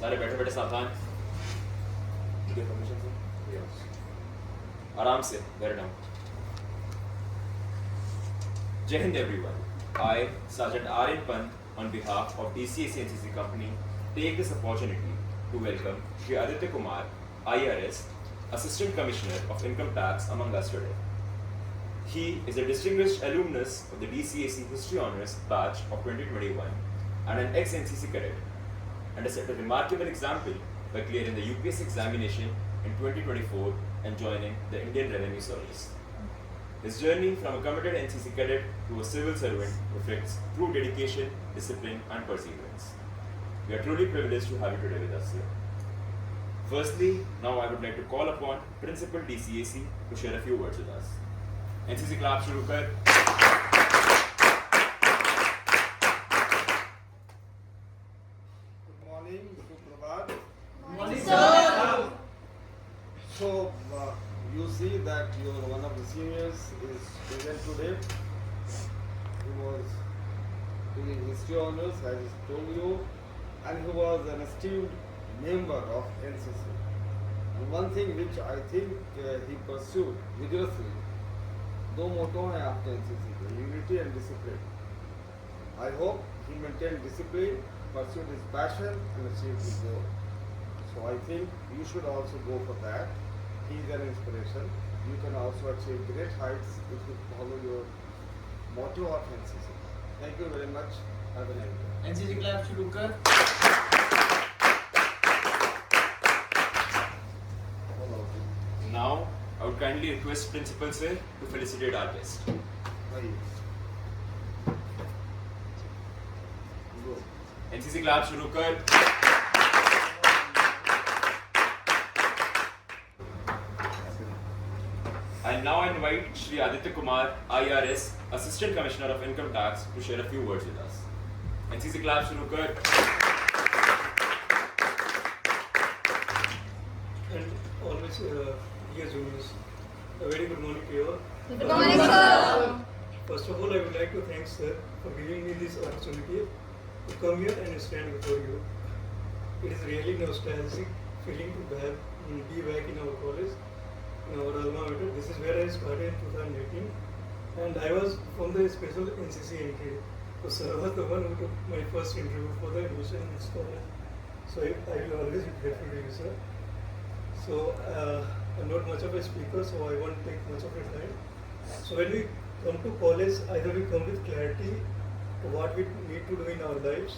सारे बैठे बैठे सावधान. Permission, sir? Yes. आराम से, bear down. Jai Hind everyone. I, Sergeant R.N. Pant, on behalf of DCAC NCC company, take this opportunity to welcome Shri Aditya Kumar IRS, Assistant Commissioner of Income Tax among us today. He is a distinguished alumnus of the DCAC History Honours batch of 2021 and an ex-NCC cadet, and has set a remarkable example by clearing the UPSC examination in 2024 and joining the Indian Revenue Service. His journey from a committed NCC cadet to a civil servant reflects true dedication, discipline and perseverance. We are truly privileged to have you today with us here. Firstly, now I would like to call upon Principal DCAC to share a few words with us. NCC clap शुरू कर. Good morning, Suprabhat. Good morning, sir. So, you see that one of the seniors is present today. He was doing history honors, as I told you, and he was an esteemed member of NCC. And one thing which I think he pursued vigorously, दो मोटो हैं आपके NCC के, unity and discipline. I hope he maintained discipline, pursued his passion and achieved his goal. So I think you should also go for that. He is an inspiration. You can also achieve great heights if you follow your motto of NCC. Thank you very much. Have a nice day. NCC clap शुरू कर. Now, I would kindly request Principal Sir to felicitate our guest. NCC clap शुरू कर. I now invite Shri Aditya Kumar IRS, Assistant Commissioner of Income Tax, to share a few words with us. NCC clap शुरू कर. And always dear juniors, a very good morning to you all. Good morning, sir. First of all, I would like to thank sir for giving me this opportunity to come here and stand before you. It is really nostalgic feeling to be back in our college, in our alma mater. This is where I started in 2018, and I was from the special NCC entry. So sir was the one who took my first interview for the admission in this college. So I will always be grateful to you, sir. So I'm not much of a speaker, so I won't take much of your time. So when we come to college, either we come with clarity to what we need to do in our lives,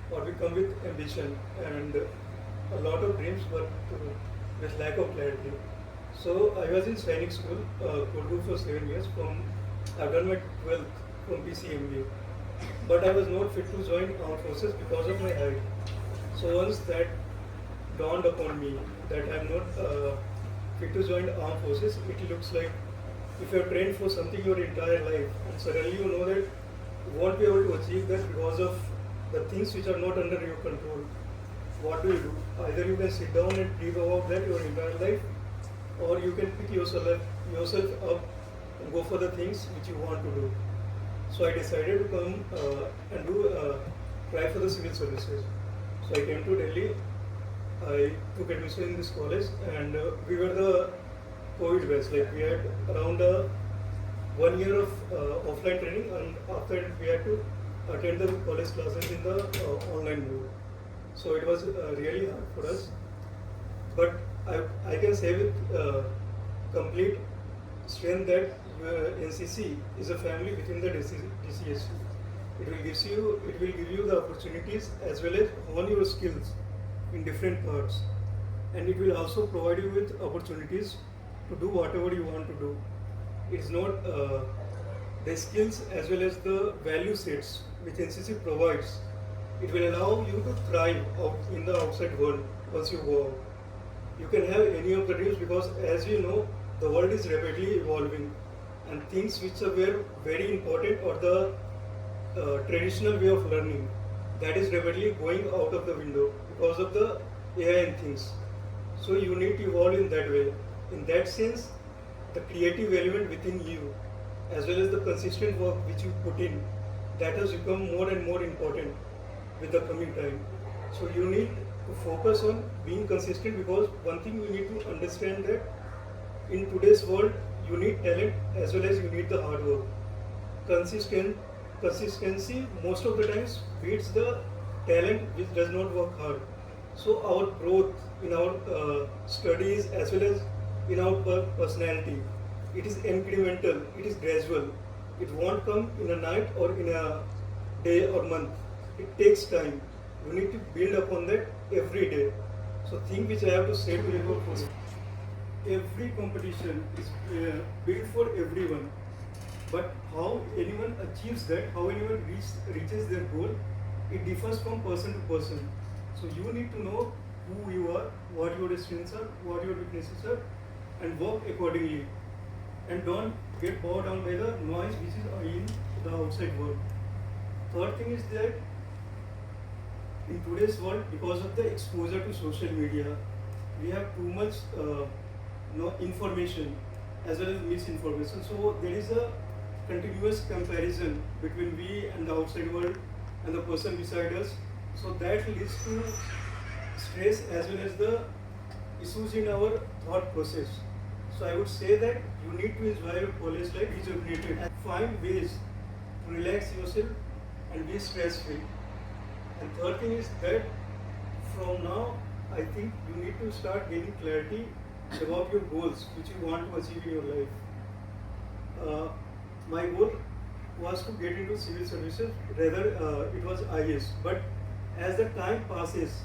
or we come with ambition and a lot of dreams, but with lack of clarity. So I was in Sainik school, Kurdu for 7 years. I've done my 12th from PCMB, but I was not fit to join armed forces because of my height. So once that dawned upon me that I'm not fit to join armed forces, it looks like if you're trained for something your entire life and suddenly you know that you won't be able to achieve that because of the things which are not under your control. What do? Either you can sit down and dream about that your entire life, or you can pick yourself up and go for the things which you want to do. So I decided to come and try for the civil services. So I came to Delhi. I took admission in this college, and we were the COVID batch. Like we had around 1 year of offline training, and after it we had to attend the college classes in the online mode. So it was really hard for us. But I can say with complete strength that NCC is a family within the DCAC. It will give you the opportunities as well as hone your skills in different parts, and it will also provide you with opportunities to do whatever you want to do. It's not the skills as well as the value sets which NCC provides. It will allow you to thrive out in the outside world once you go out. You can have any of the dreams because, as you know, the world is rapidly evolving, and things which are very important or the traditional way of learning, that is rapidly going out of the window because of the AI and things. So you need to evolve in that way. In that sense, the creative element within you, as well as the consistent work which you put in, that has become more and more important with the coming time. So you need to focus on being consistent, because one thing you need to understand that in today's world you need talent as well as you need the hard work. Consistency most of the times beats the talent which does not work hard. So our growth in our studies as well as in our personality, it is incremental, it is gradual. It won't come in a night or in a day or month. It takes time. You need to build upon that every day. So thing which I have to say to you, every competition is built for everyone. But how anyone achieves that, how anyone reaches their goal, it differs from person to person. So you need to know who you are, what your strengths are, what your weaknesses are, and work accordingly. And don't get bogged down by the noise which is in the outside world. Third thing is that in today's world, because of the exposure to social media, we have too much information as well as misinformation. So there is a continuous comparison between we and the outside world and the person beside us. So that leads to stress as well as the issues in our thought process. So I would say that you need to enjoy your college life rejuvenated and find ways to relax yourself and be stress free. And third thing is that from now, I think you need to start gaining clarity about your goals which you want to achieve in your life. My goal was to get into civil services, rather it was IS. But as the time passes,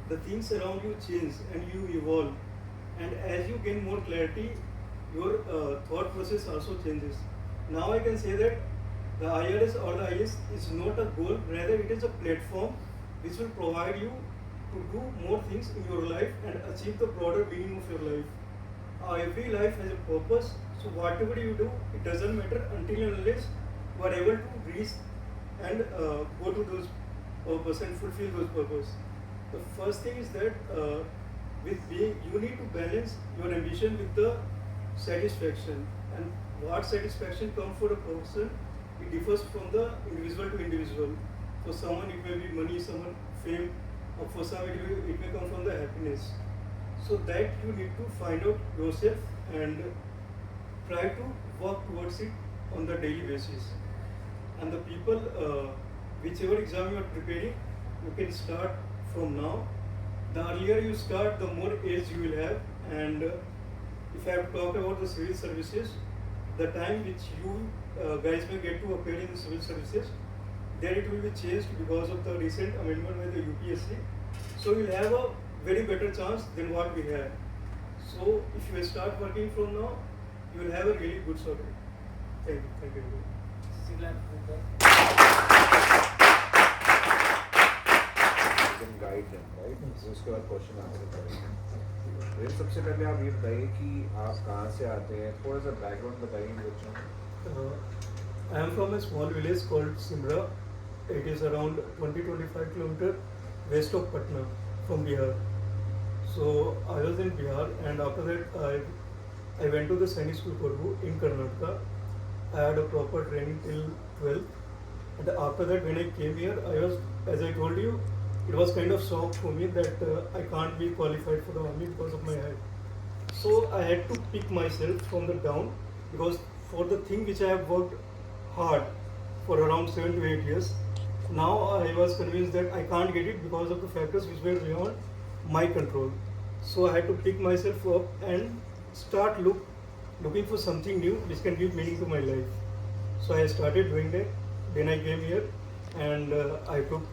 the things around you change and you evolve. And as you gain more clarity, your thought process also changes. Now I can say that the IRS or the IS is not a goal, rather it is a platform which will provide you to do more things in your life and achieve the broader meaning of your life. Every life has a purpose, so whatever you do, it doesn't matter until and unless you are able to reach and go to those purpose and fulfill those purpose. The first thing is that you need to balance your ambition with the satisfaction. And what satisfaction comes for a person, it differs from the individual to individual. For someone it may be money, someone fame, or for some it may come from the happiness. So that you need to find out yourself and try to work towards it on the daily basis. And the people, whichever exam you are preparing, you can start from now. The earlier you start, the more age you will have. And if I have to talk about the civil services, the time which you guys may get to appear in the civil services, then it will be changed because of the recent amendment by the UPSC. So you will have a very better chance than what we have. So if you start working from now, you will have a really good sort of. Thank you. Thank you. You can guide them, right? उसके बाद question answer करेंगे। फिर सबसे पहले आप ये बताइए कि आप कहाँ से आते हैं, थोड़ा सा बैकग्राउंड बताइए बच्चों को। I am from a small village called Simra. It is around 20-25 kilometers west of Patna from Bihar. So I was in Bihar, and after that I went to the Sainik School Korbu in Karnataka. I had a proper training till 12th. And after that, when I came here, I was, as I told you, it was kind of shock for me that I can't be qualified for the army because of my height. So I had to pick myself from the down, because for the thing which I have worked hard for around 7 to 8 years, now I was convinced that I can't get it because of the factors which were beyond my control. So I had to pick myself up and start looking for something new which can give meaning to my life. So I started doing that. Then I came here and I took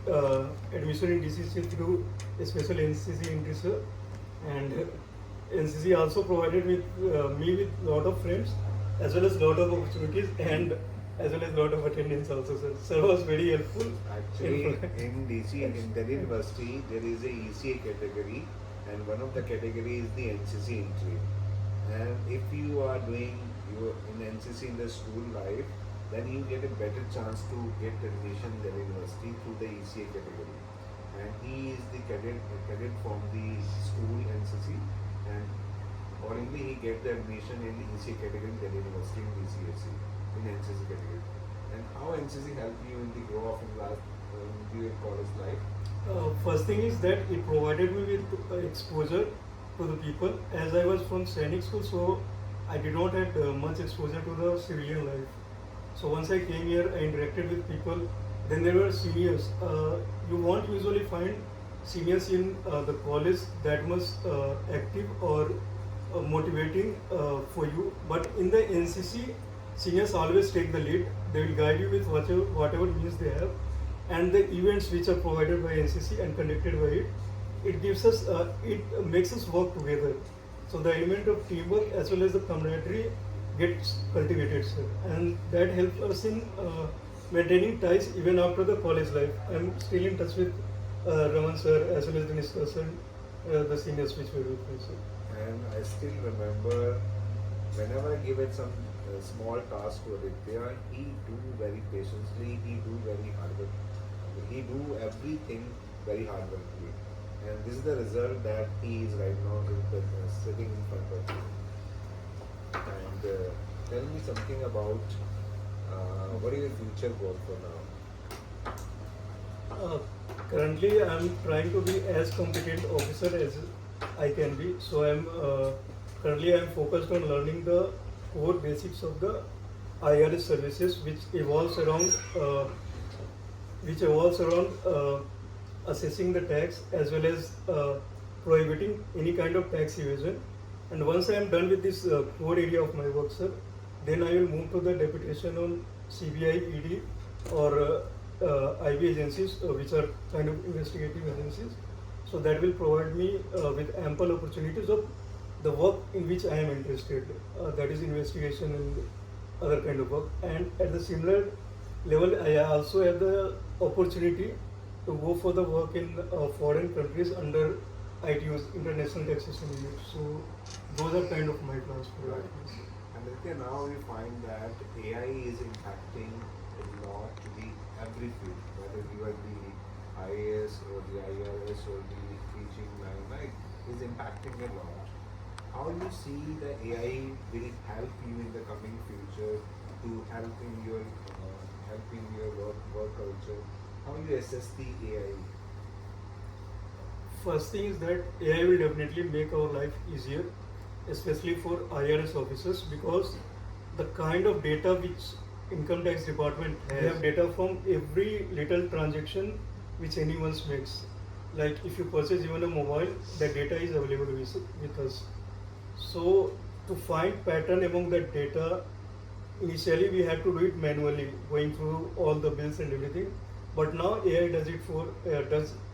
admission in DCAC through a special NCC internship, and NCC also provided me with lot of friends as well as lot of opportunities and as well as lot of attendance also, sir. Sir was very helpful. Actually, in DC, in Delhi University, there is a ECA category, and one of the category is the NCC entry. And if you are doing in NCC in the school life, then you get a better chance to get admission in Delhi University through the ECA category. And he is the cadet from the school NCC, and accordingly he get the admission in the ECA category in Delhi University in DCAC in NCC category. And how NCC helped you in the grow up in last your college life? First thing is that it provided me with exposure to the people. As I was from Sainik school, so I did not have much exposure to the civilian life. So once I came here, I interacted with people. Then there were seniors. You won't usually find seniors in the college that much active or motivating for you. But in the NCC, seniors always take the lead. They will guide you with whatever means they have, and the events which are provided by NCC and conducted by it, it gives us, it makes us work together. So the element of teamwork as well as the camaraderie gets cultivated, sir, and that helps us in maintaining ties even after the college life. I'm still in touch with Raman sir as well as the Mr. sir, the seniors which were with me, sir. And I still remember whenever I give it some small task to Aditya, he do very patiently, he do very hard work. He do everything very hard workly. And this is the result that he is right now sitting in front of you. And tell me something about what is your future goal for now? Currently, I'm trying to be as competent officer as I can be. So currently I'm focused on learning the core basics of the IRS services, which evolves around assessing the tax as well as prohibiting any kind of tax evasion. And once I am done with this core area of my work, sir, then I will move to the deputation on CBI, ED, or IB agencies, which are kind of investigative agencies. So that will provide me with ample opportunities of the work in which I am interested, that is investigation and other kind of work. And at the similar level, I also have the opportunity to go for the work in foreign countries under ITU's International Taxation Unit. So those are kind of my plans for Right. that. And Aditya, now we find that AI is impacting a lot to the every field, whether you are the IAS or the IRS or the teaching line, right, is impacting a lot. How do you see the AI will help you in the coming future to help in your work culture? How you assess the AI? First thing is that AI will definitely make our life easier, especially for IRS officers, because the kind of data which income tax department has, they have data from every little transaction which anyone makes. Like if you purchase even a mobile, that data is available with us. So to find pattern among that data, initially we had to do it manually, going through all the bills and everything. But now AI does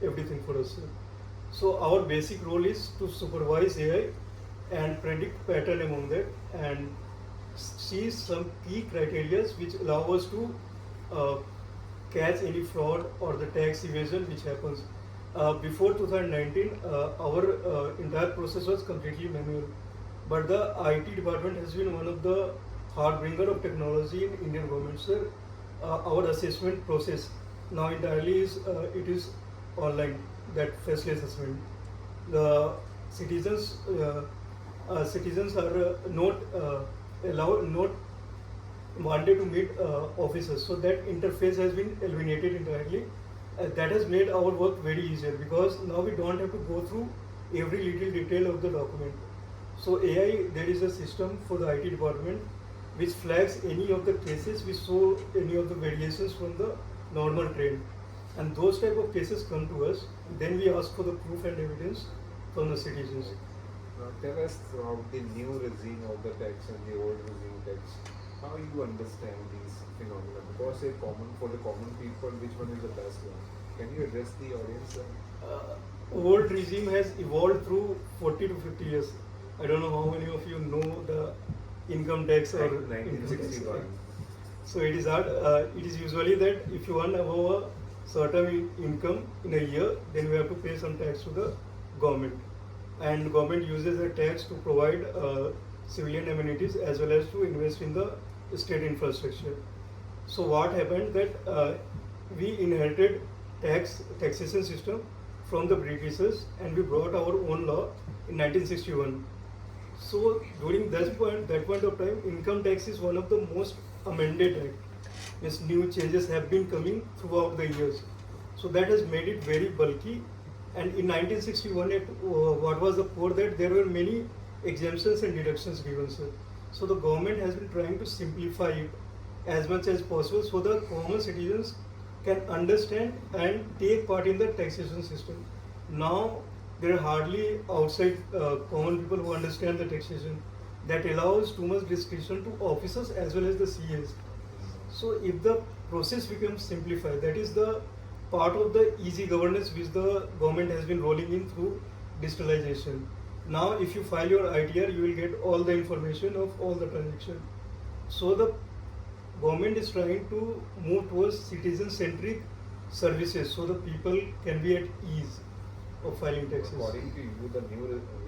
everything for us. So our basic role is to supervise AI and predict pattern among that and see some key criteria which allow us to catch any fraud or the tax evasion which happens. Before 2019, our entire process was completely manual. But the IT department has been one of the hardbringer of technology in Indian government, sir. Our assessment process now entirely is online, that facial assessment. The citizens are not wanted to meet officers, so that interface has been eliminated entirely. That has made our work very easier because now we don't have to go through every little detail of the document. So AI, there is a system for the IT department which flags any of the cases which show any of the variations from the normal trend. And those type of cases come to us, then we ask for the proof and evidence from the citizens. Now tell us about the new regime of the tax and the old regime tax. How you understand these phenomena? Because for the common people, which one is the best one? Can you address the audience? Old regime has evolved through 40 to 50 years. I don't know how many of you know the income tax or 1961. So it is hard. It is usually that if you earn above a certain income in a year, then we have to pay some tax to the government. And government uses the tax to provide civilian amenities as well as to invest in the state infrastructure. So what happened that we inherited taxation system from the Britishers and we brought our own law in 1961. So during that point of time, income tax is one of the most amended act. Means new changes have been coming throughout the years. So that has made it very bulky. And in 1961, what was the for that there were many exemptions and deductions given, sir. So the government has been trying to simplify it as much as possible so the common citizens can understand and take part in the taxation system. Now there are hardly outside common people who understand the taxation. That allows too much discretion to officers as well as the CAs. So if the process becomes simplified, that is the part of the easy governance which the government has been rolling in through digitalization. Now if you file your ITR, you will get all the information of all the transactions. So the government is trying to move towards citizen-centric services so the people can be at ease of filing taxes. According to you, the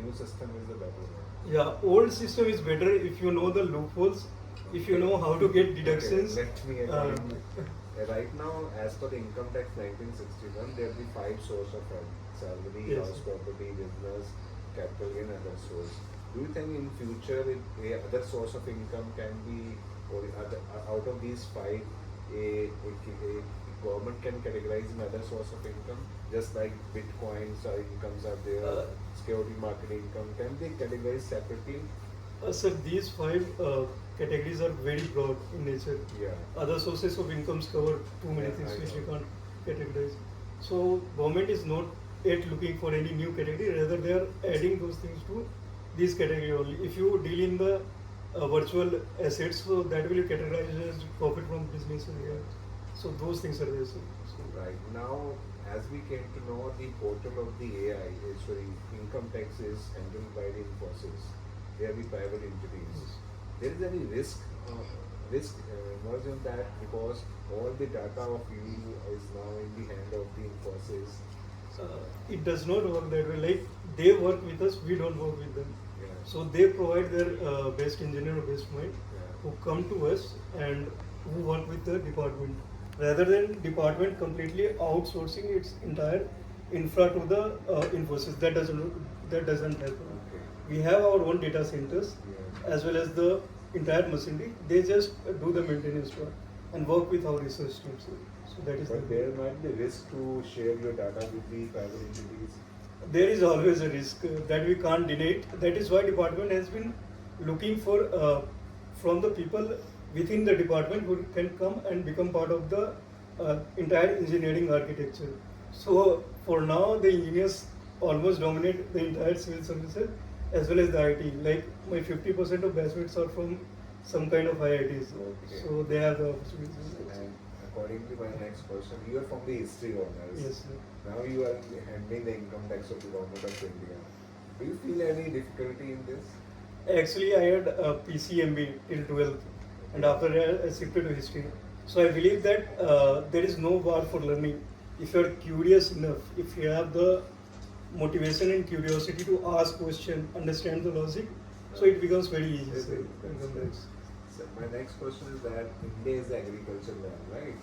new system is the better one. Yeah, old system is better if you know the loopholes, if you know how to get deductions. Okay, let me explain. Right now, as per the income tax 1961, there will be 5 sources of salary, Yes. house property, business, capital gain, other source. Do you think in future a other source of income can be, or out of these 5, a government can categorize in other source of income, just like bitcoins or incomes are there, security market income, can they categorize separately? Sir, these 5 categories are very broad in nature. Yeah. Other sources of incomes cover too many Yeah, things I which we know. can't categorize. So government is not yet looking for any new category, rather they are adding those things to this category only. If you deal in the virtual assets, so that will be categorized as profit from business area. So those things are there. So Right now, as we came to know, the portal of the AI is income tax is handled by the Infosys. They are the private entities. Yes. There is any risk emerged in that because all the data of you is now in the hand of the Infosys. it does not work that way. Like they work with us, we don't work with them. Yeah. So they provide their best engineer or best mind Yeah. who come to us and who work with the department, rather than department completely outsourcing its entire infra to the Infosys. That doesn't happen. Okay. We have our own data centers Yeah. as well as the entire machinery. They just do the maintenance work and work with our research teams. So that is But the there might be risk to share your data with the private entities. there is always a risk that we can't deny it. That is why department has been looking for from the people within the department who can come and become part of the entire engineering architecture. So for now, the engineers almost dominate the entire civil services as well as the IT. Like my 50% of batchmates are from some kind of IITs, Okay. so they have the opportunities. And according to my next question, you are from the history honors. Yes, sir. Now you are handling the income tax of the government of India. Do you feel any difficulty in this? Actually, I had a PCMB till 12th, and after that, I shifted to history. So I believe that there is no bar for learning. If you are curious enough, if you have the motivation and curiosity to ask question, understand the logic, so it becomes very easy. Yes, sir. yes. So my next question is that India is the agriculture land, right?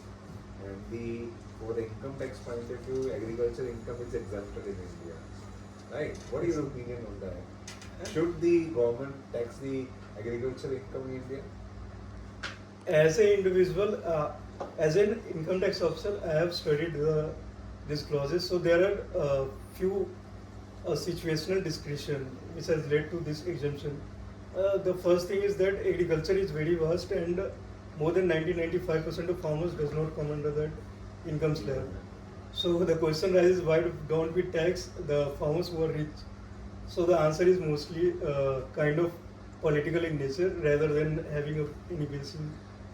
And for the income tax point of view, agriculture income is exempted in India, right? What is your opinion on that? Should the government tax the agriculture income in India? As an individual, as an income tax officer, I have studied these clauses. So there are few situational discretion which has led to this exemption. The first thing is that agriculture is very vast, and more than 90-95% of farmers does not come under that income slab. So the question rises, why don't we tax the farmers who are rich? So the answer is mostly kind of political in nature rather than having any basic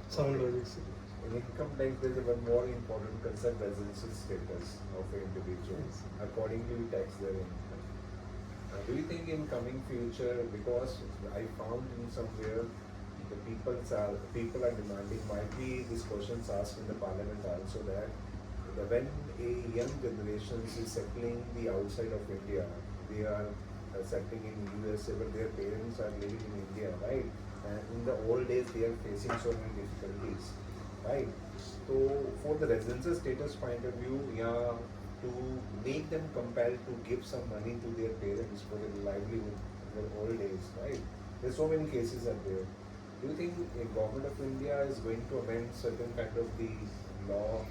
sound logic. In income tax, there is one more important concept: residential status of individuals. Accordingly, we tax their income. Do you think in coming future, because I found in somewhere the people are demanding, might be these questions asked in the parliament also, that when a young generation is settling the outside of India, they are settling in USA, but their parents are living in India, right? And in the old days, they are facing so many difficulties, right? So for the residential status point of view, yeah, to make them compelled to give some money to their parents for their livelihood in the old days, right? There's so many cases are there. Do you think the government of India is going to amend certain kind of the law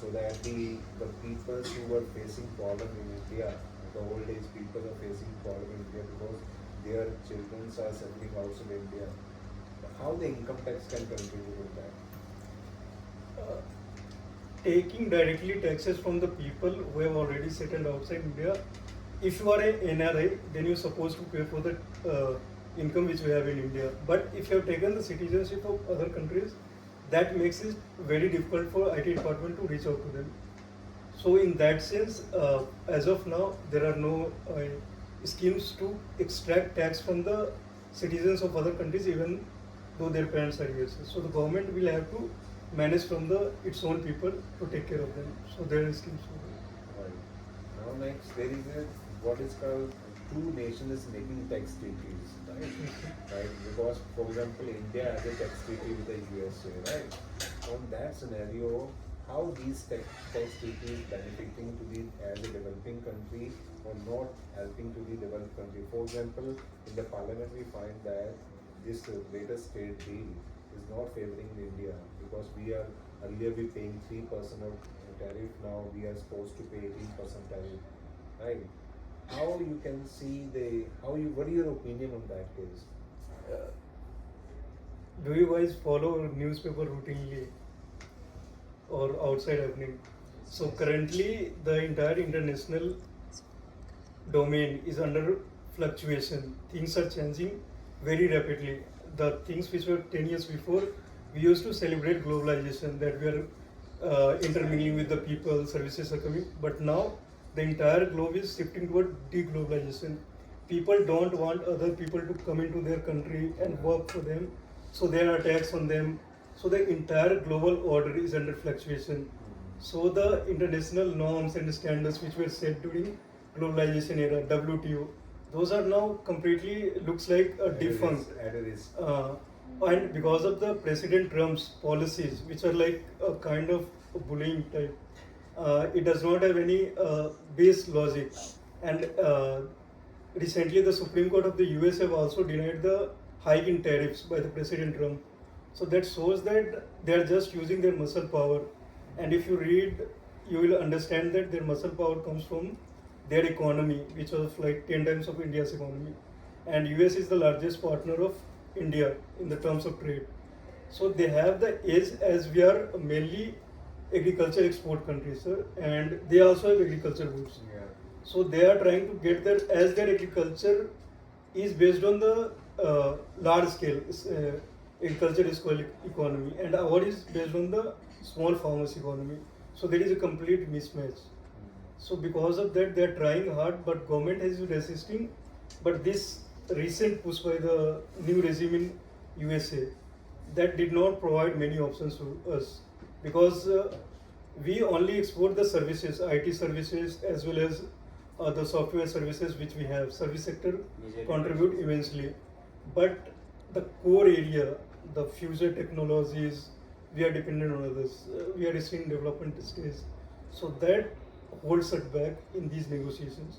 so that the people who were facing problem in India, the old age people are facing problem in India because their children are settling outside India. How the income tax can contribute in that? Taking directly taxes from the people who have already settled outside India. If you are a NRI, then you're supposed to pay for the income which we have in India. But if you have taken the citizenship of other countries, that makes it very difficult for IT department to reach out to them. So in that sense, as of now, there are no schemes to extract tax from the citizens of other countries, even though their parents are US. So the government will have to manage from its own people to take care of them. So there are schemes for that. Right. Now next there is what is called two nations making tax treaties, right? Right. Because for example India has a tax treaty with the USA, right? On that scenario, how these tax treaties benefiting to the as a developing country or not helping to the developed country? For example, in the parliament we find that this latest trade deal is not favoring India because we are earlier we paying 3% of tariff, now we are supposed to pay 18% tariff, right? How you can see what is your opinion on that case? Do you guys follow newspaper routinely or outside happening? So currently the entire international domain is under fluctuation. Things are changing very rapidly. The things which were 10 years before, we used to celebrate globalization, that we are intermingling with the people, services are coming. But now the entire globe is shifting toward deglobalization. People don't want other people to come into their country and work for them, so there are attacks on them. So the entire global order is under fluctuation. So the international norms and standards which were set during globalization era, WTO, those are now completely looks like a defunct. At a risk. And because of the President Trump's policies, which are like a kind of bullying type, it does not have any base logic. And recently, the Supreme Court of the US have also denied the hike in tariffs by the President Trump. So that shows that they are just using their muscle power. And if you read, you will understand that their muscle power comes from their economy, which was like 10 times of India's economy. And US is the largest partner of India in the terms of trade. So they have the edge as we are mainly agriculture export countries, sir, and they also have agriculture goods. Yeah. So they are trying to get there as their agriculture is based on the large scale agriculture economy, and our is based on the small farmers economy. So there is a complete mismatch. So because of that, they are trying hard, but government has been resisting. But this recent push by the new regime in USA, that did not provide many options to us, because we only export the services, IT services, as well as the software services which we have. Service sector contribute immensely, but the core area, the future technologies, we are dependent on others. We are still in development stage, so that holds us back in these negotiations.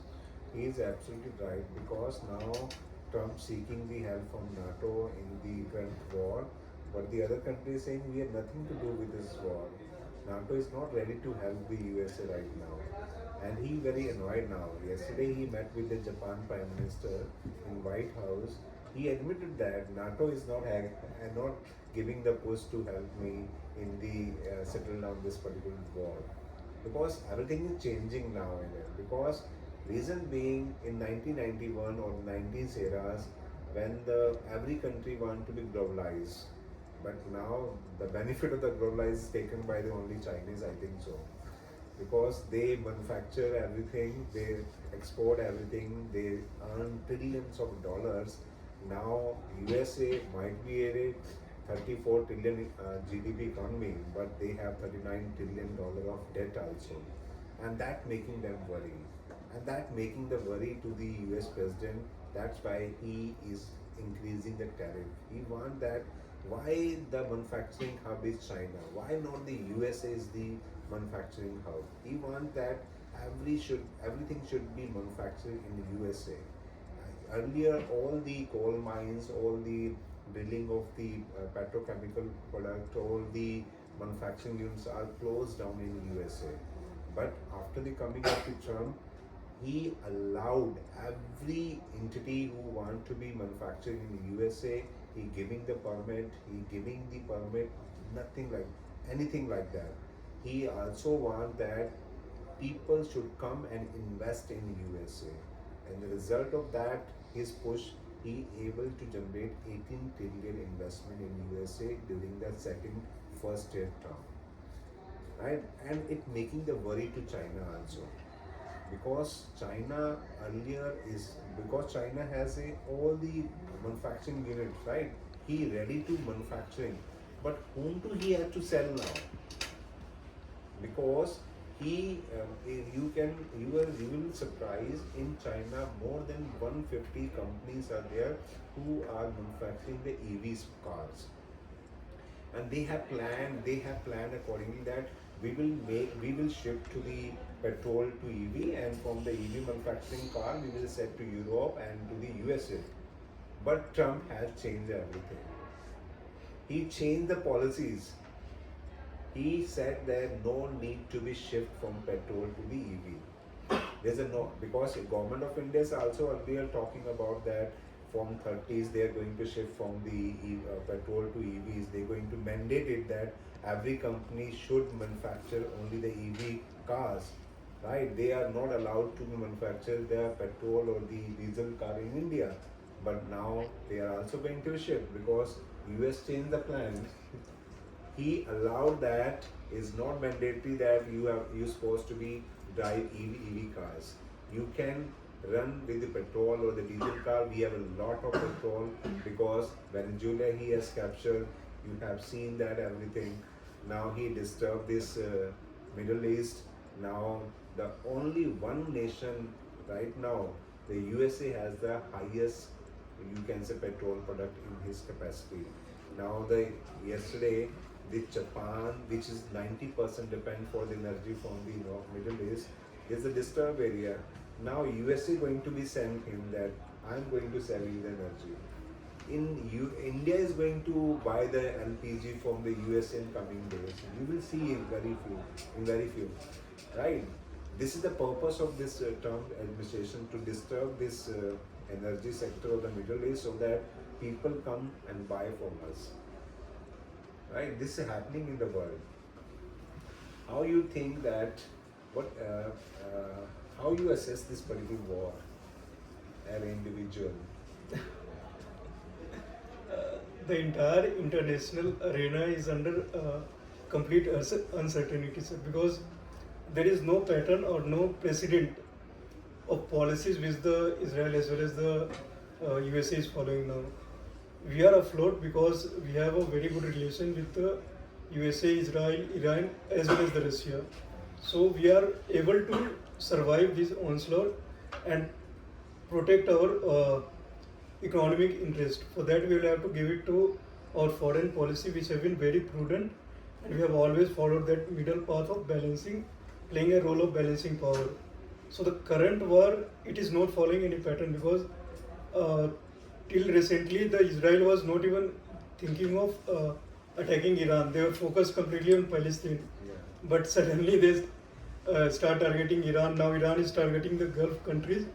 He is absolutely right, because now Trump seeking the help from NATO in the current war, but the other country is saying we have nothing to do with this war. NATO is not ready to help the USA right now, and he very annoyed now. Yesterday he met with the Japan Prime Minister in White House. He admitted that NATO is not giving the push to help me in the settle down this particular war, because everything is changing now in it. Because reason being, in 1991 or 90s eras, when every country wanted to be globalized, but now the benefit of the globalized is taken by the only Chinese, I think so, because they manufacture everything, they export everything, they earn trillions of dollars. Now USA might be a 34 trillion GDP economy, but they have $39 trillion of debt also, and that making them worry, and that making the worry to the US president. That's why he is increasing the tariff. He wants that. Why the manufacturing hub is China? Why not the USA is the manufacturing hub? He wants that everything should be manufactured in the USA. Earlier, all the coal mines, all the drilling of the petrochemical product, all the manufacturing units are closed down in USA. But after the coming of the Trump, he allowed every entity who want to be manufacturing in USA, he giving the permit, nothing like anything like that. He also want that people should come and invest in USA. And the result of that, his push, he able to generate 18 trillion investment in USA during the first year term. Right? And it making the worry to China also. Because China has all the manufacturing units, right? He ready to manufacturing, but whom do he have to sell now? Because you will surprise, in China more than 150 companies are there who are manufacturing the EV cars, and they have planned accordingly that we will shift to the petrol to EV, and from the EV manufacturing car we will set to Europe and to the USA. But Trump has changed everything. He changed the policies. He said that no need to be shift from petrol to the EV. There's a no, because the government of India is also earlier talking about that from 30s they are going to shift from the petrol to EVs. They're going to mandate it that every company should manufacture only the EV cars, right? They are not allowed to manufacture their petrol or the diesel car in India. But now they are also going to shift because US changed the plan. He allowed that is not mandatory that you're supposed to be drive EV cars. You can run with the petrol or the diesel car. We have a lot of petrol because Venezuela he has captured. You have seen that everything. Now he disturbed this Middle East. Now the only one nation right now, the USA has the highest, you can say, petrol product in his capacity. Now yesterday the Japan, which is 90% depend for the energy from the Middle East, is a disturbed area. Now USA going to be sent him that I'm going to sell you the energy. India is going to buy the LPG from the US in coming days. You will see in very few, right? This is the purpose of this Trump administration, to disturb this energy sector of the Middle East so that people come and buy from us. Right? This is happening in the world. How you think that, how you assess this particular war as an individual? The entire international arena is under complete uncertainty, sir, because there is no pattern or no precedent of policies which the Israel as well as the USA is following now. We are afloat because we have a very good relation with the USA, Israel, Iran as well as the Russia. So we are able to survive this onslaught and protect our economic interest. For that we will have to give it to our foreign policy, which have been very prudent, and we have always followed that middle path of balancing, playing a role of balancing power. So the current war, it is not following any pattern because till recently the Israel was not even thinking of attacking Iran. They were focused completely on Palestine. Yeah. But suddenly they start targeting Iran. Now Iran is targeting the Gulf countries.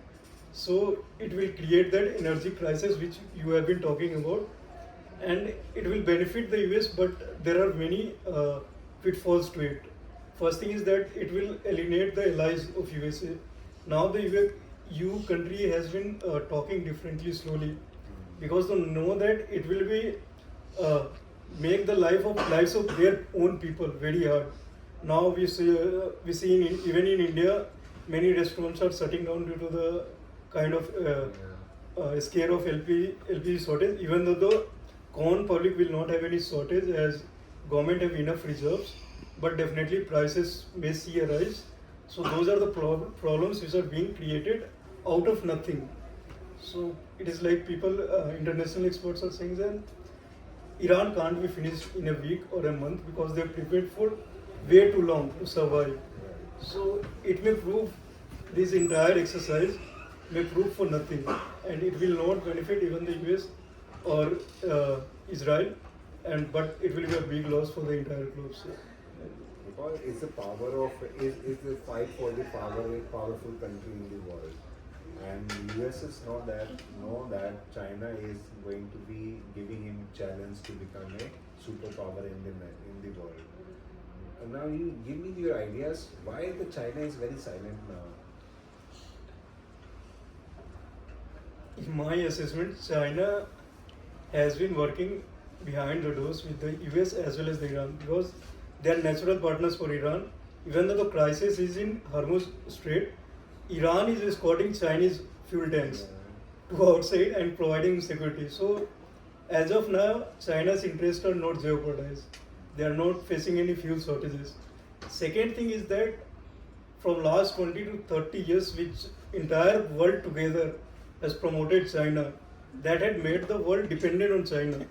So it will create that energy crisis which you have been talking about, and it will benefit the US, but there are many pitfalls to it. First thing is that it will alienate the allies of USA. Now the EU country has been talking differently slowly because they know that it will be make the lives of their own people very hard. Now we see even in India, many restaurants are shutting down due to the kind of scare of LPG shortage. Even though the common public will not have any shortage as government have enough reserves, but definitely prices may see a rise. So those are the problems which are being created out of nothing. So it is like people, international experts are saying that Iran can't be finished in a week or a month because they are prepared for way too long to survive. So it may prove, this entire exercise may prove for nothing, and it will not benefit even the US or Israel. but it will be a big loss for the entire globe. So, Because it's the power of is the fight for the powerful country in the world, and US is know that China is going to be giving him challenge to become a superpower in the world. And now you give me your ideas why the China is very silent now. in my assessment, China has been working behind the doors with the US as well as the Iran because they are natural partners for Iran. Even though the crisis is in Hormuz Strait, Iran is escorting Chinese fuel tanks to outside and providing security. So, as of now, China's interests are not jeopardized. They are not facing any fuel shortages. Second thing is that from last 20 to 30 years, which entire world together has promoted China, that had made the world dependent on China.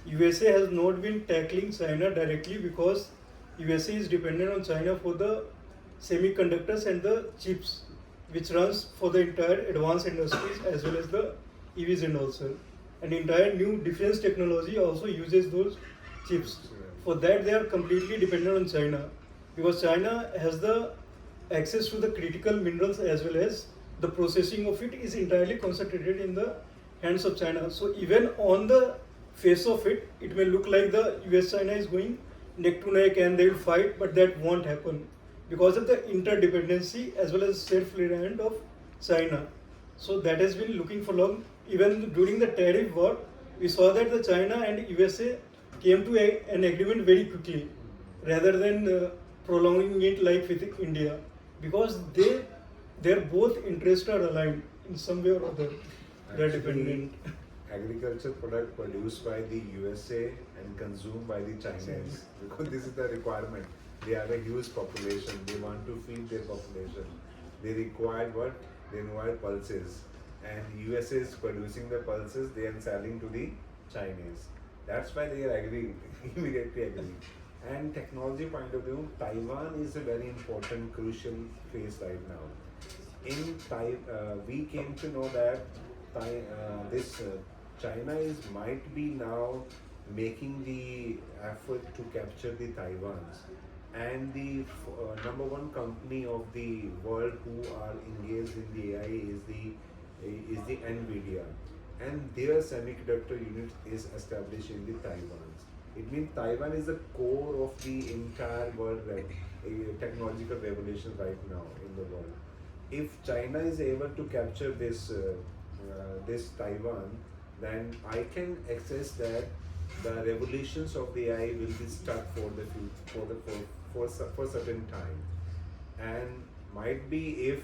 USA has not been tackling China directly because USA is dependent on China for the semiconductors and the chips, which runs for the entire advanced industries as well as the EVs and also. And entire new defense technology also uses those chips. For that, they are completely dependent on China because China has the access to the critical minerals as well as the processing of it is entirely concentrated in the hands of China. So even on the face of it, it may look like the US-China is going neck to neck and they will fight, but that won't happen because of the interdependency as well as self-reliant of China. So that has been looking for long. Even during the tariff war, we saw that the China and USA came to an agreement very quickly rather than prolonging it like with India because their both interests are aligned in some way or other. They're dependent. Agriculture product produced by the USA and consumed by the Chinese because this is the requirement. They have a huge population. They want to feed their population. They require what? They require pulses. And USA is producing the pulses, they are selling to the Chinese. That's why they are agreeing, immediately agreeing. And technology point of view, Taiwan is a very important, crucial phase right now. In we came to know that China might be now making the effort to capture the Taiwans. And the number one company of the world who are engaged in the AI is the NVIDIA, and their semiconductor unit is established in the Taiwan. It means Taiwan is the core of the entire world technological revolution right now in the world. If China is able to capture this Taiwan, then I can access that the revolutions of the AI will be stuck for certain time, and might be if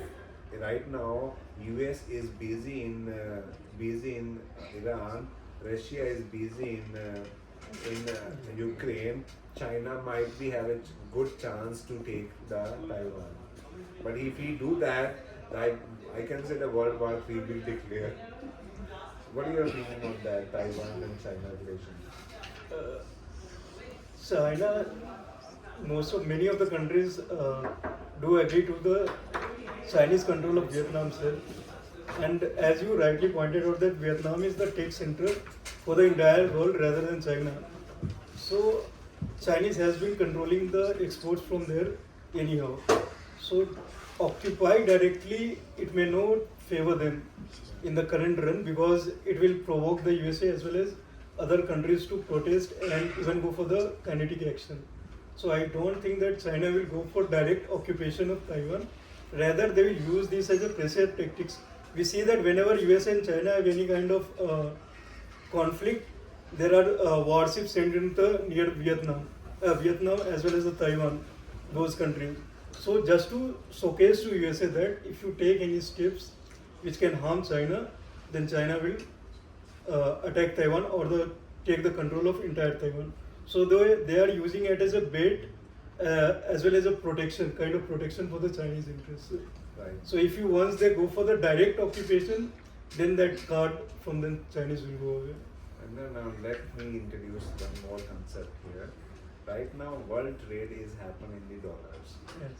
right now US is busy in Iran, Russia is busy in Ukraine, China might be have a good chance to take the Taiwan. But if we do that, I can say the World War III will declare. What are your opinion on that Taiwan and China relations? China, many of the countries do agree to the Chinese control of Vietnam, sir. And as you rightly pointed out, that Vietnam is the tech center for the entire world rather than China. So Chinese has been controlling the exports from there anyhow. So occupy directly, it may not favor them in the current run because it will provoke the USA as well as other countries to protest and even go for the kinetic action. So I don't think that China will go for direct occupation of Taiwan. Rather, they will use this as a pressure tactics. We see that whenever US and China have any kind of conflict, there are warships sent into near Vietnam as well as the Taiwan, those countries. So just to showcase to USA that if you take any steps which can harm China, then China will attack Taiwan or take the control of entire Taiwan. So they are using it as a bait as well as a protection, kind of protection for the Chinese interests. Right. So if once they go for the direct occupation, then that card from the Chinese will go away. And then now let me introduce one more concept here. Right now, world trade is happening in the dollars, Yes.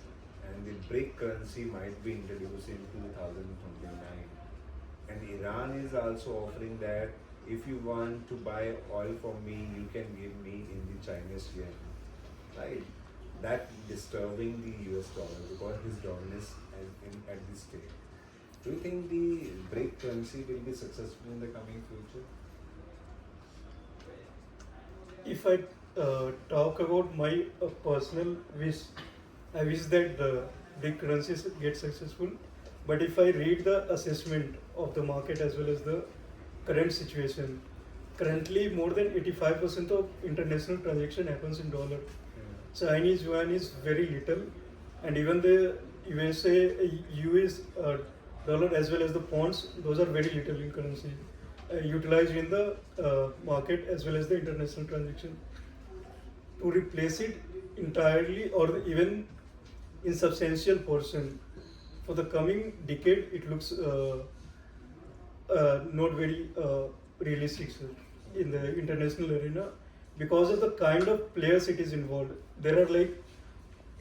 and the BRIC currency might be introduced in 2029. And Iran is also offering that if you want to buy oil from me, you can give me in the Chinese yuan, right? That disturbing the US dollar because his dominance at this stage. Do you think the BRIC currency will be successful in the coming future? If I talk about my personal wish, I wish that the big currencies get successful. But if I read the assessment of the market as well as the current situation, currently more than 85% of international transaction happens in dollar. Chinese yuan is very little, and even the US dollar as well as the pounds, those are very little in currency utilized in the market as well as the international transaction. To replace it entirely or even in substantial portion for the coming decade, it looks not very realistic, sir, in the international arena because of the kind of players it is involved. There are like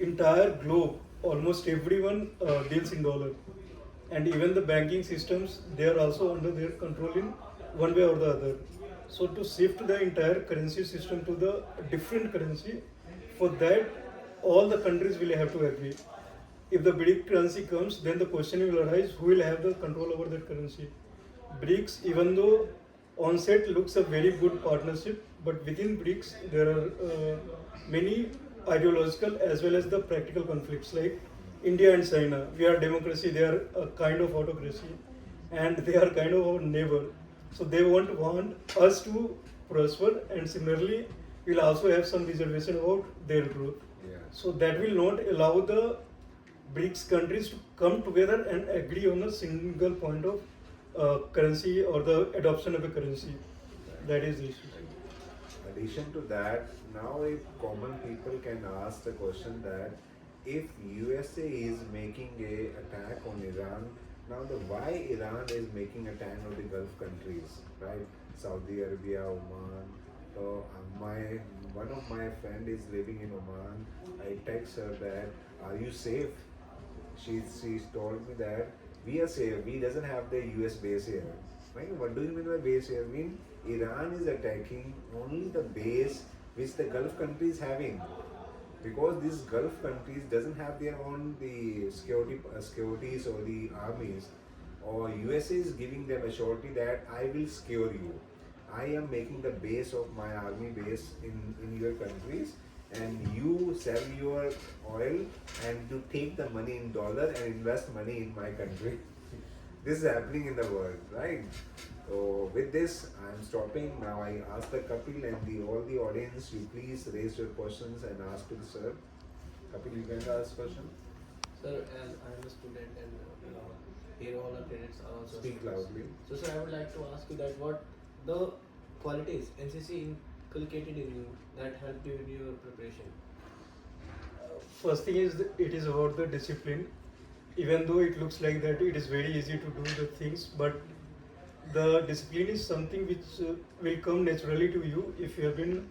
entire globe, almost everyone deals in dollar, and even the banking systems, they are also under their control in one way or the other. So to shift the entire currency system to the different currency, for that all the countries will have to agree. If the BRIC currency comes, then the question will arise: who will have the control over that currency? BRICS, even though onset looks a very good partnership, but within BRICS there are many ideological as well as the practical conflicts. Like India and China, we are democracy, they are a kind of autocracy, and they are kind of our neighbor. So they won't want us to prosper, and similarly, we'll also have some reservation about their growth. Yeah. So that will not allow the BRICS countries to come together and agree on a single point of currency or the adoption of a currency. That is the issue. In addition to that, now if common people can ask the question that if USA is making a attack on Iran, now the why Iran is making attack on the Gulf countries, right? Saudi Arabia, Oman. So one of my friend is living in Oman. I text her that, are you safe? She's told me that we are safe. We doesn't have the US base here. Right? What do you mean by base here? I mean Iran is attacking only the base which the Gulf countries having, because these Gulf countries doesn't have their own the securities or the armies, or USA is giving them a surety that I will secure you. I am making the base of my army base in your countries, and you sell your oil and to take the money in dollar and invest money in my country. This is happening in the world, right? So with this, I am stopping now. I ask the Kapil and all the audience, you please raise your questions and ask to the sir. Kapil, you can ask question. Sir, as I am a student and here all our cadets are also Speak students. loudly. So sir, I would like to ask you that what the qualities NCC inculcated in you that helped you in your preparation? First thing is it is about the discipline. Even though it looks like that it is very easy to do the things, but the discipline is something which will come naturally to you if you have been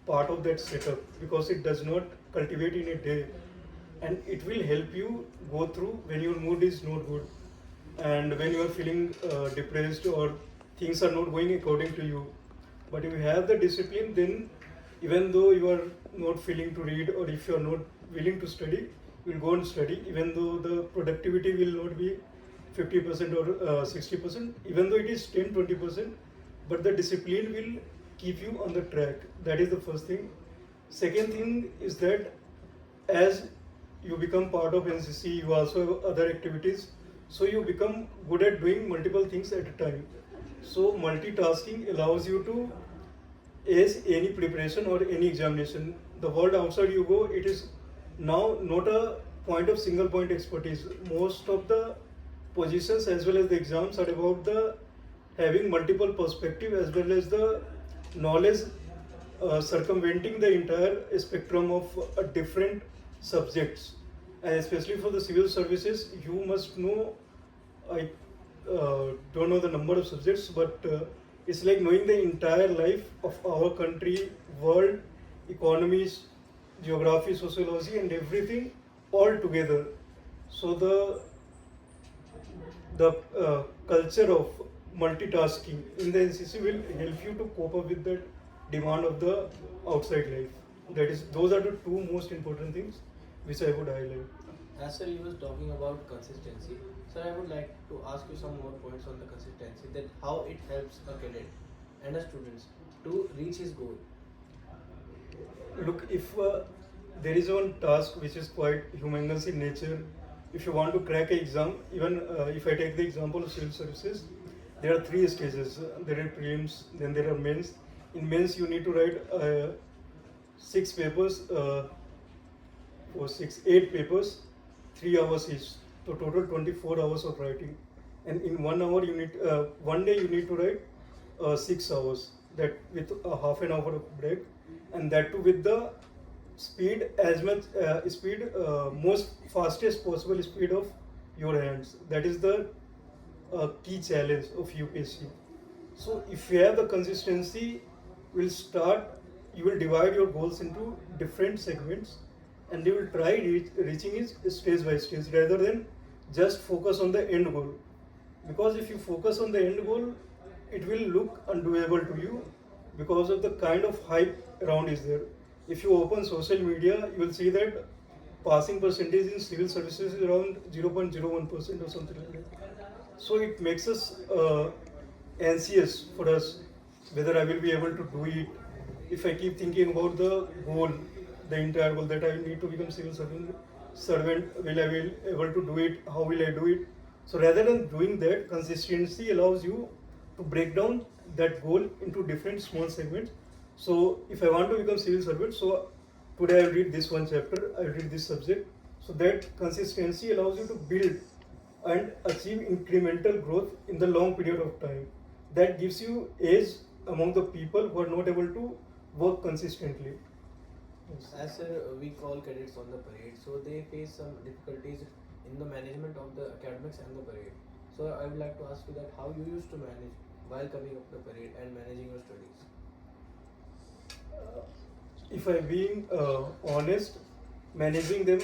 part of that setup, because it does not cultivate in a day, and it will help you go through when your mood is not good and when you are feeling depressed or things are not going according to you. But if you have the discipline, then even though you are not feeling to read or if you are not willing to study, you will go and study, even though the productivity will not be 50% or 60%, even though it is 10-20%, but the discipline will keep you on the track. That is the first thing. Second thing is that as you become part of NCC, you also have other activities, so you become good at doing multiple things at a time. So multitasking allows you to ace any preparation or any examination. The world outside you go, it is now not a point of single point expertise. Most of the positions as well as the exams are about the having multiple perspective as well as the knowledge circumventing the entire spectrum of different subjects. And especially for the civil services, you must know, I don't know the number of subjects, but it's like knowing the entire life of our country, world, economies, geography, sociology, and everything all together. So the culture of multitasking in the NCC will help you to cope up with that demand of the outside life. Those are the two most important things which I would highlight. As sir, you was talking about consistency. Sir, I would like to ask you some more points on the consistency, that how it helps a cadet and a student to reach his goal. Look, if there is one task which is quite humongous in nature, if you want to crack an exam, even if I take the example of civil services, there are three stages. There are prelims, then there are mains. In mains, you need to write 6 papers, 8 papers, 3 hours each. So total 24 hours of writing. And in 1 hour, one day you need to write 6 hours. That with a half an hour of break, and that too with the speed most fastest possible speed of your hands. That is the key challenge of UPSC. So if you have the consistency, you will divide your goals into different segments, and you will try reaching it stage by stage rather than just focus on the end goal. Because if you focus on the end goal, it will look undoable to you because of the kind of hype around is there. If you open social media, you will see that passing percentage in civil services is around 0.01% or something like that. So it makes us anxious for us whether I will be able to do it. If I keep thinking about the goal, the entire goal that I need to become civil servant, will I be able to do it? How will I do it? So rather than doing that, consistency allows you to break down that goal into different small segments. So if I want to become civil servant, so today I will read this one chapter, I will read this subject. So that consistency allows you to build and achieve incremental growth in the long period of time. That gives you edge among the people who are not able to work consistently. As we call cadets on the parade, so they face some difficulties in the management of the academics and the parade. So I would like to ask you that how you used to manage while coming up the parade and managing your studies. If I'm being honest, managing them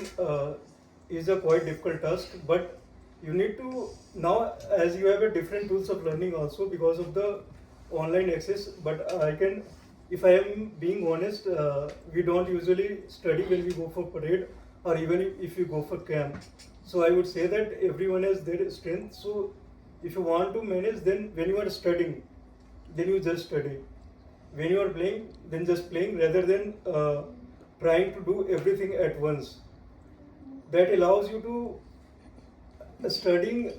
is a quite difficult task, but you need to now, as you have a different tools of learning also because of the online access. But if I am being honest, we don't usually study when we go for parade or even if you go for camp. So I would say that everyone has their strength. So if you want to manage, then when you are studying, then you just study. When you are playing, then just playing rather than trying to do everything at once. That allows you to studying.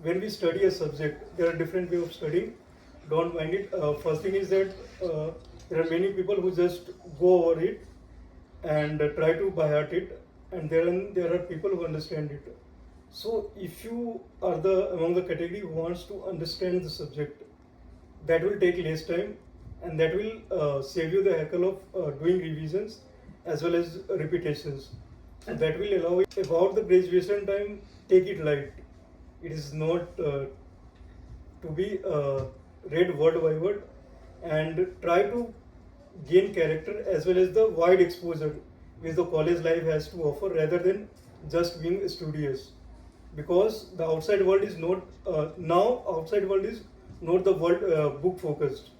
When we study a subject, there are different ways of studying. Don't mind it. First thing is that there are many people who just go over it and try to by heart it, and then there are people who understand it. So if you are among the category who wants to understand the subject, that will take less time, and that will save you the hassle of doing revisions as well as repetitions. So that will allow you. About the graduation time, take it light. It is not to be read word by word, and try to gain character as well as the wide exposure which the college life has to offer rather than just being studious. Because the outside world is not outside world is not the world book focused.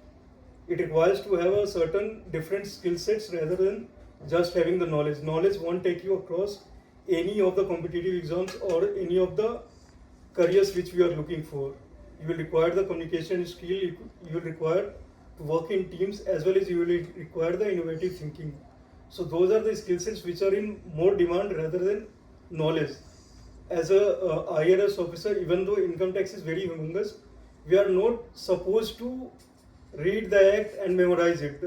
It requires to have a certain different skill sets rather than just having the knowledge. Knowledge won't take you across any of the competitive exams or any of the careers which we are looking for. You will require the communication skill, you will require to work in teams, as well as you will require the innovative thinking. So those are the skill sets which are in more demand rather than knowledge. As a IRS officer, even though income tax is very humongous, we are not supposed to read the act and memorize it,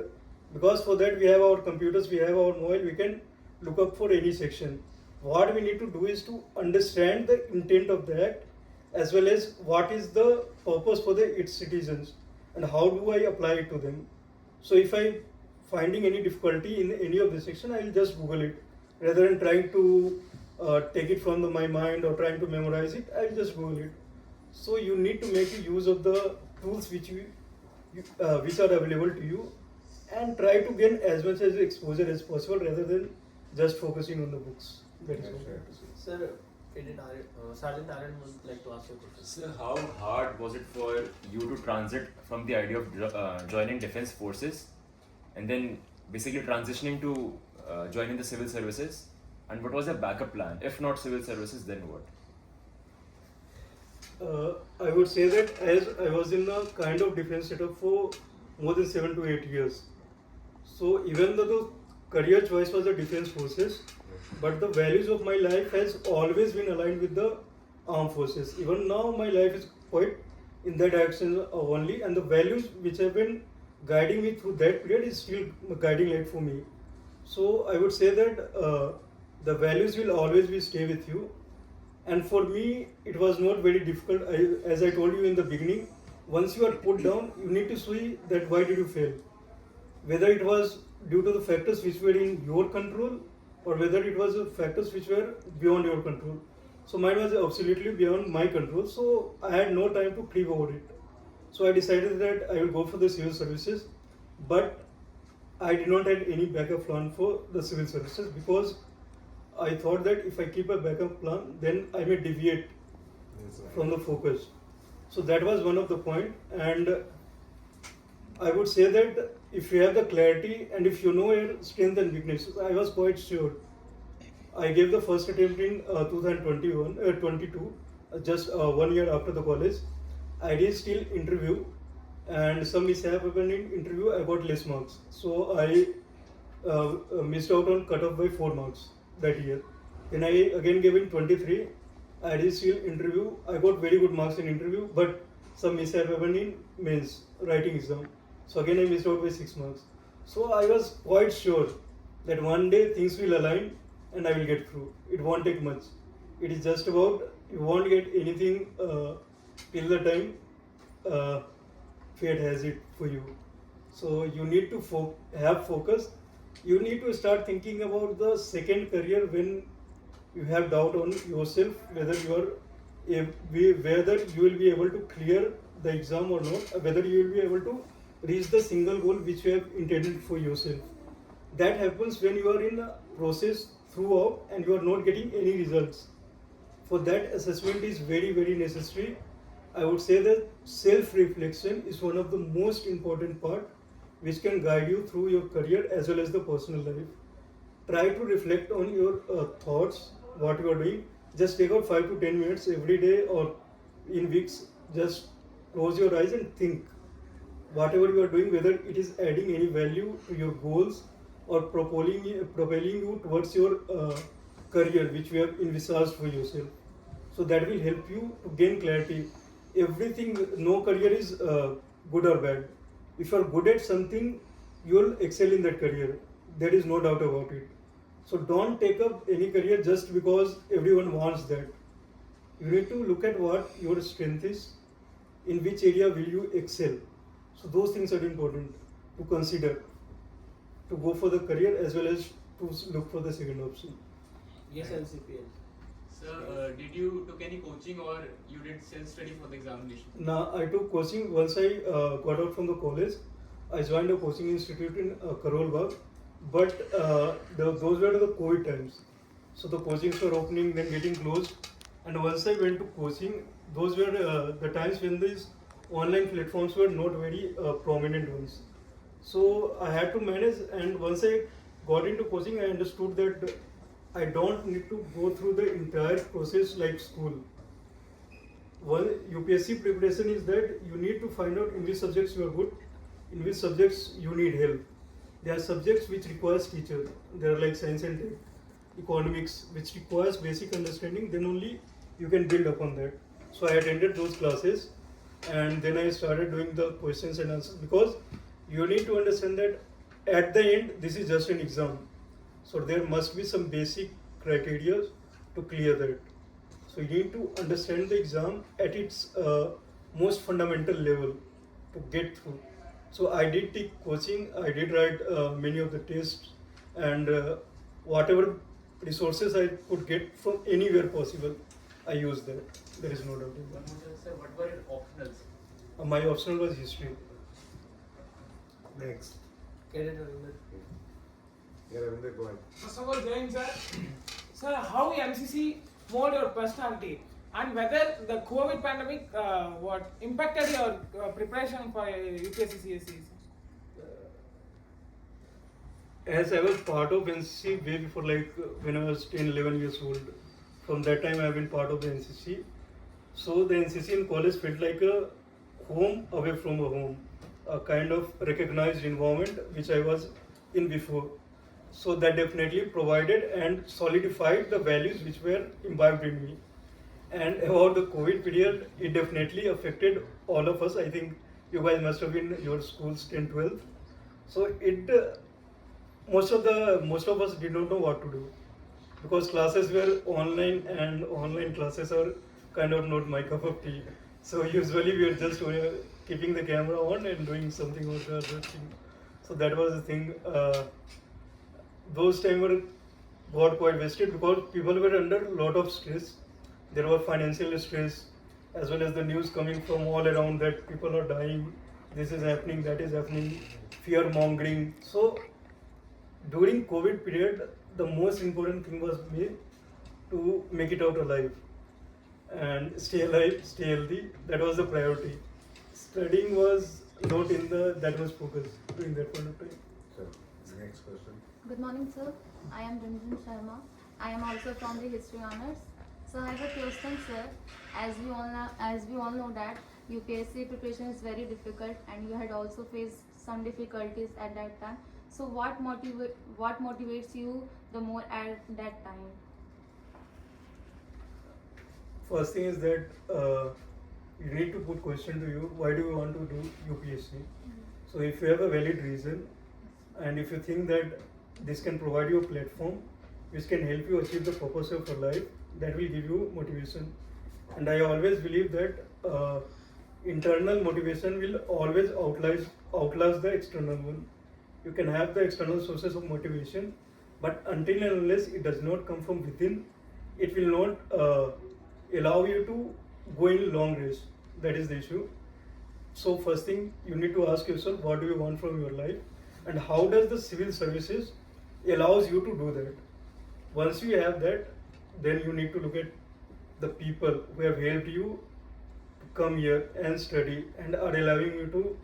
because for that we have our computers, we have our mobile, we can look up for any section. What we need to do is to understand the intent of the act as well as what is the purpose for its citizens and how do I apply it to them. So if I finding any difficulty in any of this section, I will just Google it rather than trying to take it from my mind or trying to memorize it. I will just Google it. So you need to make use of the tools which are available to you, and try to gain as much as exposure as possible rather than just focusing on the books. That is what I have to say. Sir, Sergeant Aaron would like to ask you a question. So how hard was it for you to transit from the idea of joining defense forces and then basically transitioning to joining the civil services? And what was your backup plan? If not civil services, then what? I would say that as I was in a kind of defense setup for more than 7 to 8 years. So even though the career choice was the defense forces, but the values of my life has always been aligned with the armed forces. Even now my life is quite in that direction only, and the values which have been guiding me through that period is still guiding light for me. So I would say that the values will always be stay with you. And for me, it was not very difficult. As I told you in the beginning, once you are put down, you need to see that why did you fail. Whether it was due to the factors which were in your control, or whether it was factors which were beyond your control. So mine was absolutely beyond my control. So I had no time to grieve over it. So I decided that I will go for the civil services, but I did not have any backup plan for the civil services because I thought that if I keep a backup plan, then I may deviate from the focus. So that was one of the point, and I would say that if you have the clarity and if you know your strength and weaknesses, I was quite sure. I gave the first attempt in 22, just 1 year after the college. I did still interview, and some mishap happened in interview. I got less marks, so I missed out on cutoff by 4 marks that year. Then I again gave in 23. I did still interview. I got very good marks in interview, but some mishap happened in mains writing exam. So again I missed out by 6 marks. So I was quite sure that one day things will align and I will get through. It won't take much. It is just about you won't get anything till the time fate has it for you. So you need to have focus. You need to start thinking about the second career when you have doubt on yourself whether whether you will be able to clear the exam or not, whether you will be able to reach the single goal which you have intended for yourself. That happens when you are in a process throughout and you are not getting any results. For that, assessment is very, very necessary. I would say that self-reflection is one of the most important part which can guide you through your career as well as the personal life. Try to reflect on your thoughts, what you are doing. Just take out 5 to 10 minutes every day or in weeks. Just close your eyes and think. Whatever you are doing, whether it is adding any value to your goals or propelling you towards your career which you have envisaged for yourself. So that will help you to gain clarity. Everything, no career is good or bad. If you are good at something, you will excel in that career. There is no doubt about it. So don't take up any career just because everyone wants that. You need to look at what your strength is, in which area will you excel. So those things are important to consider, to go for the career as well as to look for the second option. Yes, LCPL. Sir, did you took any coaching or you did self-study for the examination? Now I took coaching once I got out from the college. I joined a coaching institute in Karol Bagh, but those were the COVID times. So the coachings were opening, then getting closed. And once I went to coaching, those were the times when these online platforms were not very prominent ones. So I had to manage, and once I got into coaching, I understood that I don't need to go through the entire process like school. One UPSC preparation is that you need to find out in which subjects you are good, in which subjects you need help. There are subjects which requires teachers. There are like science and tech, economics, which requires basic understanding. Then only you can build upon that. So I attended those classes, and then I started doing the questions and answers, because you need to understand that at the end this is just an exam. So there must be some basic criteria to clear that. So you need to understand the exam at its most fundamental level to get through. So I did take coaching, I did write many of the tests, and whatever resources I could get from anywhere possible, I used that. There is no doubt in that. Sir, what were your optionals? My optional was history. Next. Cadet Ravinder. Yeah, Ravinder, go ahead. First of all, Jai Hind, sir. Sir, how NCC mold your personality, and whether the COVID pandemic what impacted your preparation for UPSC CSCs? As I was part of NCC way before, like when I was 10, 11 years old, from that time I have been part of the NCC. So the NCC in college felt like a home away from a home, a kind of recognized environment which I was in before. So that definitely provided and solidified the values which were imbibed in me. And about the COVID period, it definitely affected all of us. I think you guys must have been in your schools 10, 12. So it most of us did not know what to do because classes were online and online classes are kind of not my cup of tea. So usually we are just keeping the camera on and doing something or the other thing. So that was the thing. Those time were got quite wasted because people were under a lot of stress. There was financial stress as well as the news coming from all around that people are dying, this is happening, that is happening, fear mongering. So during COVID period, the most important thing was me to make it out alive and stay alive, stay healthy. That was the priority. Studying was not in the that was focus during that point of time. So, next question. Good morning, sir. I am Ranjan Sharma. I am also from the History Honors. So I have a question, sir. As we all know that UPSC preparation is very difficult, and you had also faced some difficulties at that time. So what motivates you the more at that time? First thing is that you need to put question to you. Why do you want to do UPSC? So if you have a valid reason, and if you think that this can provide you a platform which can help you achieve the purpose of your life, that will give you motivation. And I always believe that internal motivation will always outlast the external one. You can have the external sources of motivation, but until and unless it does not come from within, it will not allow you to go in long race. That is the issue. So first thing, you need to ask yourself, what do you want from your life, and how does the civil services allows you to do that. Once you have that, then you need to look at the people who have helped you to come here and study and are allowing you to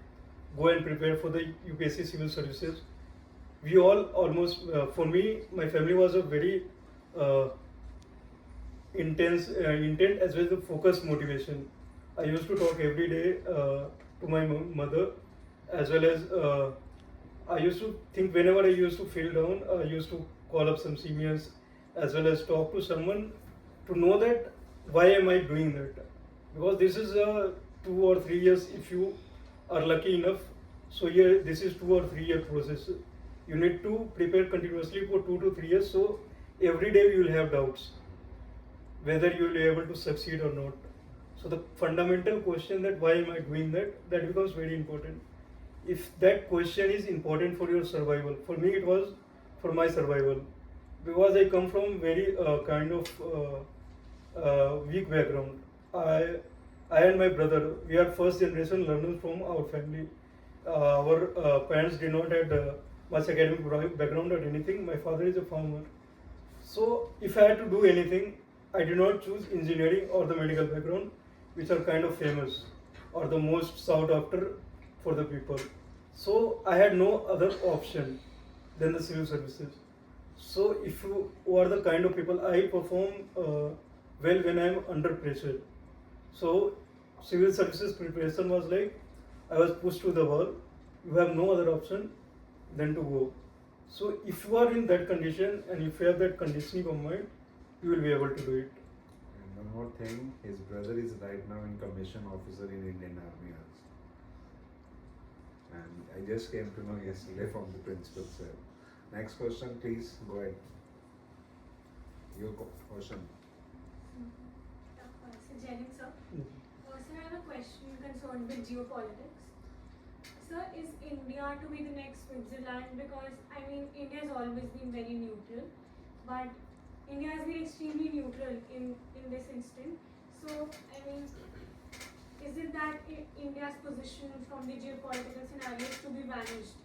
go and prepare for the UPSC Civil Services. We all almost, for me, my family was a very intent as well as the focused motivation. I used to talk every day to my mother, as well as I used to think whenever I used to feel down, I used to call up some seniors as well as talk to someone to know that why am I doing that, because this is a 2 or 3 years if you are lucky enough. So here this is 2 or 3 year process. You need to prepare continuously for 2 to 3 years, so every day you will have doubts whether you will be able to succeed or not. So the fundamental question that why am I doing that becomes very important. If that question is important for your survival, for me it was for my survival, because I come from very kind of weak background. I and my brother, we are first generation learners from our family. Our parents did not have much academic background or anything. My father is a farmer. So if I had to do anything, I did not choose engineering or the medical background, which are kind of famous or the most sought after for the people. So I had no other option than the civil services. So if you are the kind of people, I perform well when I am under pressure. So civil services preparation was like I was pushed to the wall. You have no other option than to go. So if you are in that condition and if you have that conditioning of mind, you will be able to do it. And one more thing, his brother is right now in commission officer in Indian Army also. And I just came to know yesterday from the principal sir. Next question, please go ahead. Your question. So Jenny sir, sir, I have a question concerned with geopolitics. Sir, is India to be the next Switzerland? Because I mean, India has always been very neutral, but India has been extremely neutral in this instant. So I mean, is it that India's position from the geopolitical scenario is to be vanished,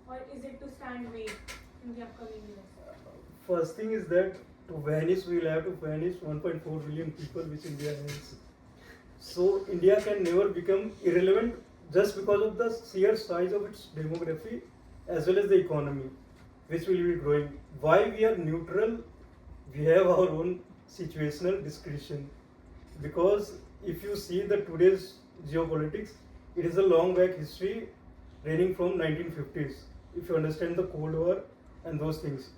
or is it to stand weak in the upcoming years? First thing is that to vanish, we will have to vanish 1.4 billion people which India has. So India can never become irrelevant just because of the sheer size of its demography as well as the economy, which will be growing. Why we are neutral? We have our own situational discretion. Because if you see the today's geopolitics, it is a long back history ranging from 1950s. If you understand the Cold War and those things.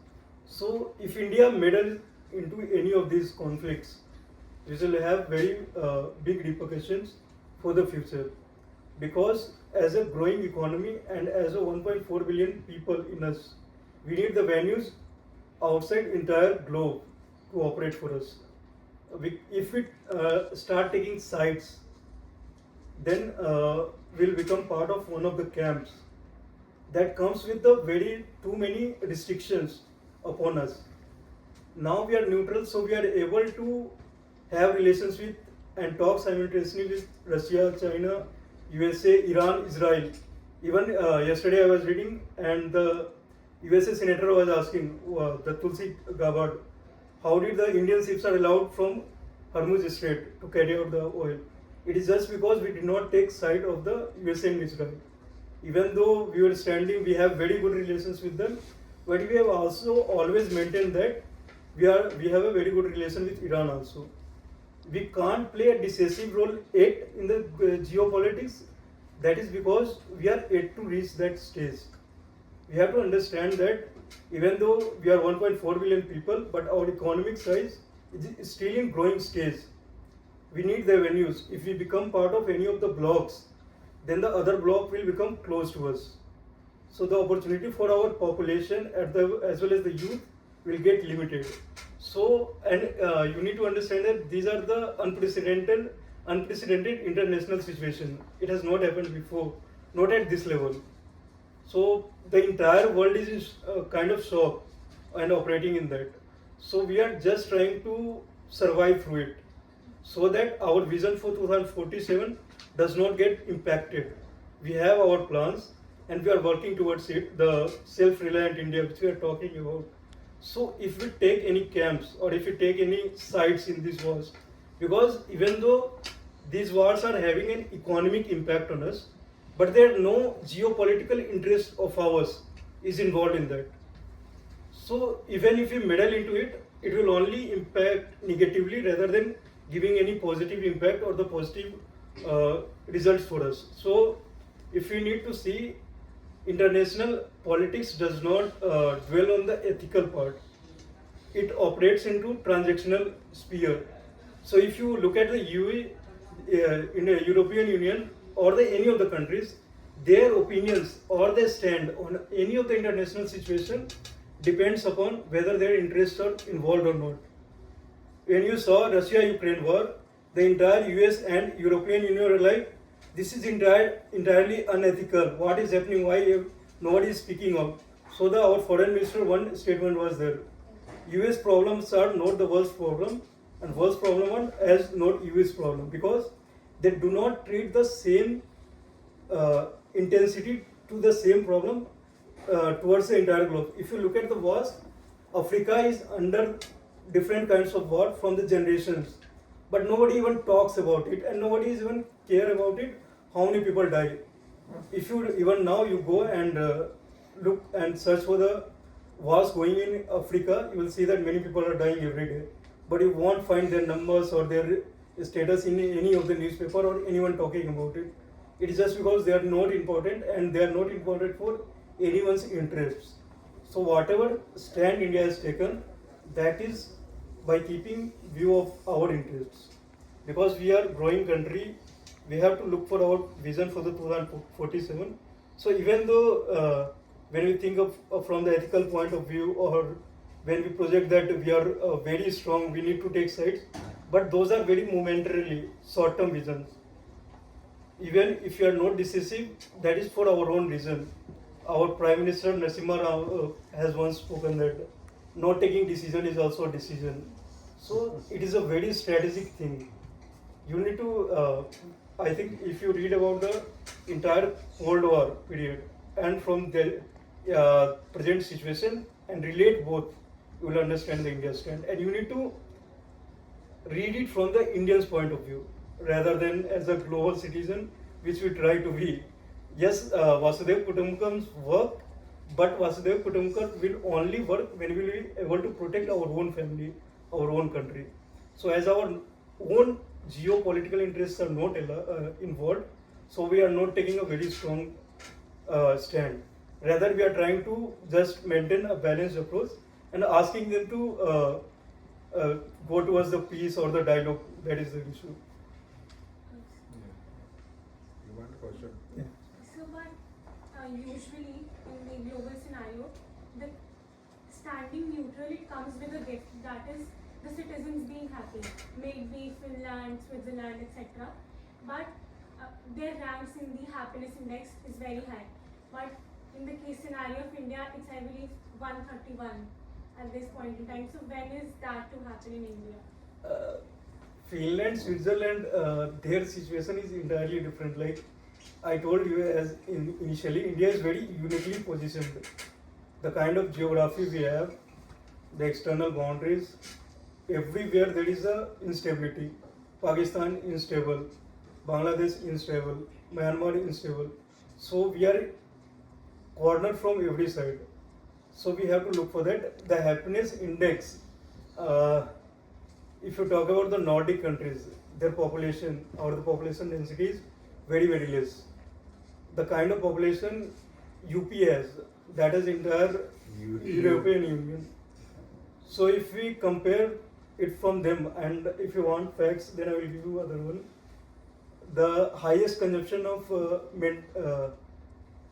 So if India meddles into any of these conflicts, this will have very big repercussions for the future. Because as a growing economy and as a 1.4 billion people in us, we need the venues outside entire globe to operate for us. If we start taking sides, then we'll become part of one of the camps that comes with the very too many restrictions upon us. Now we are neutral, so we are able to have relations with and talk simultaneously with Russia, China, USA, Iran, Israel. Even yesterday I was reading and the USA senator was asking the Tulsi Gabbard, how did the Indian ships are allowed from Hormuz Strait to carry out the oil? It is just because we did not take side of the USA and Israel. Even though we were standing, we have very good relations with them, but we have also always maintained that we have a very good relation with Iran also. We can't play a decisive role yet in the geopolitics. That is because we are yet to reach that stage. We have to understand that even though we are 1.4 billion people, but our economic size is still in growing stage. We need the venues. If we become part of any of the blocks, then the other block will become close to us. So the opportunity for our population as well as the youth will get limited. So, and you need to understand that these are the unprecedented international situation. It has not happened before, not at this level. So the entire world is kind of shocked and operating in that. So we are just trying to survive through it, so that our vision for 2047 does not get impacted. We have our plans and we are working towards it, the self-reliant India which we are talking about. So if we take any camps or if we take any sides in these wars, because even though these wars are having an economic impact on us, but there are no geopolitical interest of ours is involved in that. So even if we meddle into it, it will only impact negatively rather than giving any positive impact or the positive results for us. So if we need to see, international politics does not dwell on the ethical part. It operates into transactional sphere. So if you look at the in the European Union or any of the countries, their opinions or their stand on any of the international situation depends upon whether their interests are involved or not. When you saw Russia-Ukraine war, the entire US and European Union were like, this is entirely unethical. What is happening? Why nobody is speaking up? So our foreign minister, one statement was there. US problems are not the world's problem, and world's problem as not US problem, because they do not treat the same intensity to the same problem towards the entire globe. If you look at the wars, Africa is under different kinds of war from the generations, but nobody even talks about it and nobody is even care about it, how many people die. If you even now you go and look and search for the wars going in Africa, you will see that many people are dying every day, but you won't find their numbers or their status in any of the newspaper or anyone talking about it. It is just because they are not important and they are not important for anyone's interests. So whatever stand India has taken, that is by keeping view of our interests. Because we are growing country, we have to look for our vision for the 2047. So even though when we think of from the ethical point of view, or when we project that we are very strong, we need to take sides, but those are very momentarily short-term visions. Even if you are not decisive, that is for our own reason. Our Prime Minister Narasimha Rao has once spoken that not taking decision is also a decision. So it is a very strategic thing. You need to, I think if you read about the entire Cold War period and from the present situation and relate both, you will understand the India stand, and you need to read it from the Indian's point of view rather than as a global citizen, which we try to be. Yes, Vasudev Kutumbakam work, but Vasudev Kutumbakam will only work when we will be able to protect our own family, our own country. So as our own geopolitical interests are not involved, so we are not taking a very strong stand. Rather, we are trying to just maintain a balanced approach and asking them to go towards the peace or the dialogue. That is the issue. You want a question? Yeah. So, but usually in the global scenario, the standing neutral, it comes with a gift, that is the citizens being happy, may it be Finland, Switzerland, etc. But their ranks in the happiness index is very high. But in the case scenario of India, it's I believe 131 at this point in time. So when is that to happen in India? Finland, Switzerland, their situation is entirely different. Like I told you initially, India is very uniquely positioned. The kind of geography we have, the external boundaries, everywhere there is a instability. Pakistan unstable, Bangladesh unstable, Myanmar unstable. So we are cornered from every side. So we have to look for that. The happiness index, if you talk about the Nordic countries, their population or the population density is very, very less. The kind of population UP has, that is entire European Union. So if we compare it from them, and if you want facts, then I will give you other one. The highest consumption of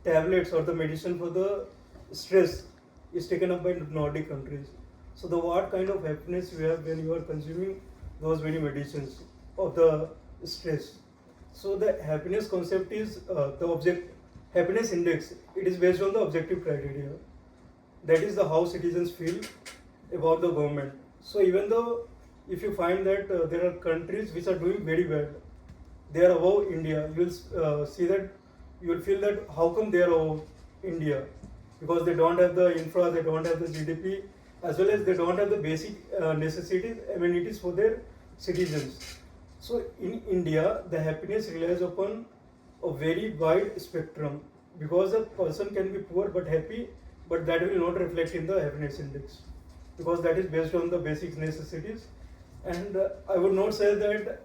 tablets or the medicine for the stress is taken up by Nordic countries. So the what kind of happiness you have when you are consuming those many medicines of the stress. So the happiness concept is happiness index. It is based on the objective criteria. That is the how citizens feel about the government. So even though if you find that there are countries which are doing very bad, they are above India, you will see that you will feel that how come they are above India, because they don't have the infra, they don't have the GDP, as well as they don't have the basic necessities, amenities for their citizens. So in India, the happiness relies upon a very wide spectrum, because a person can be poor but happy, but that will not reflect in the happiness index, because that is based on the basic necessities. And I would not say that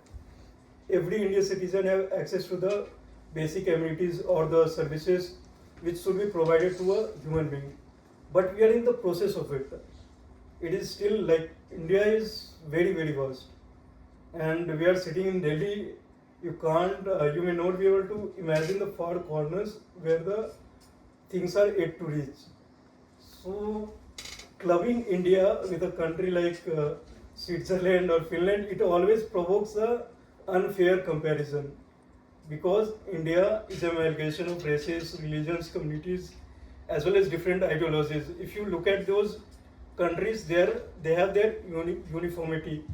every Indian citizen have access to the basic amenities or the services which should be provided to a human being. But we are in the process of it. It is still like India is very, very vast. And we are sitting in Delhi. You can't, you may not be able to imagine the far corners where the things are yet to reach. So, clubbing India with a country like Switzerland or Finland, it always provokes a unfair comparison, because India is an amalgamation of races, religions, communities, as well as different ideologies. If you look at those countries, they have their uniformity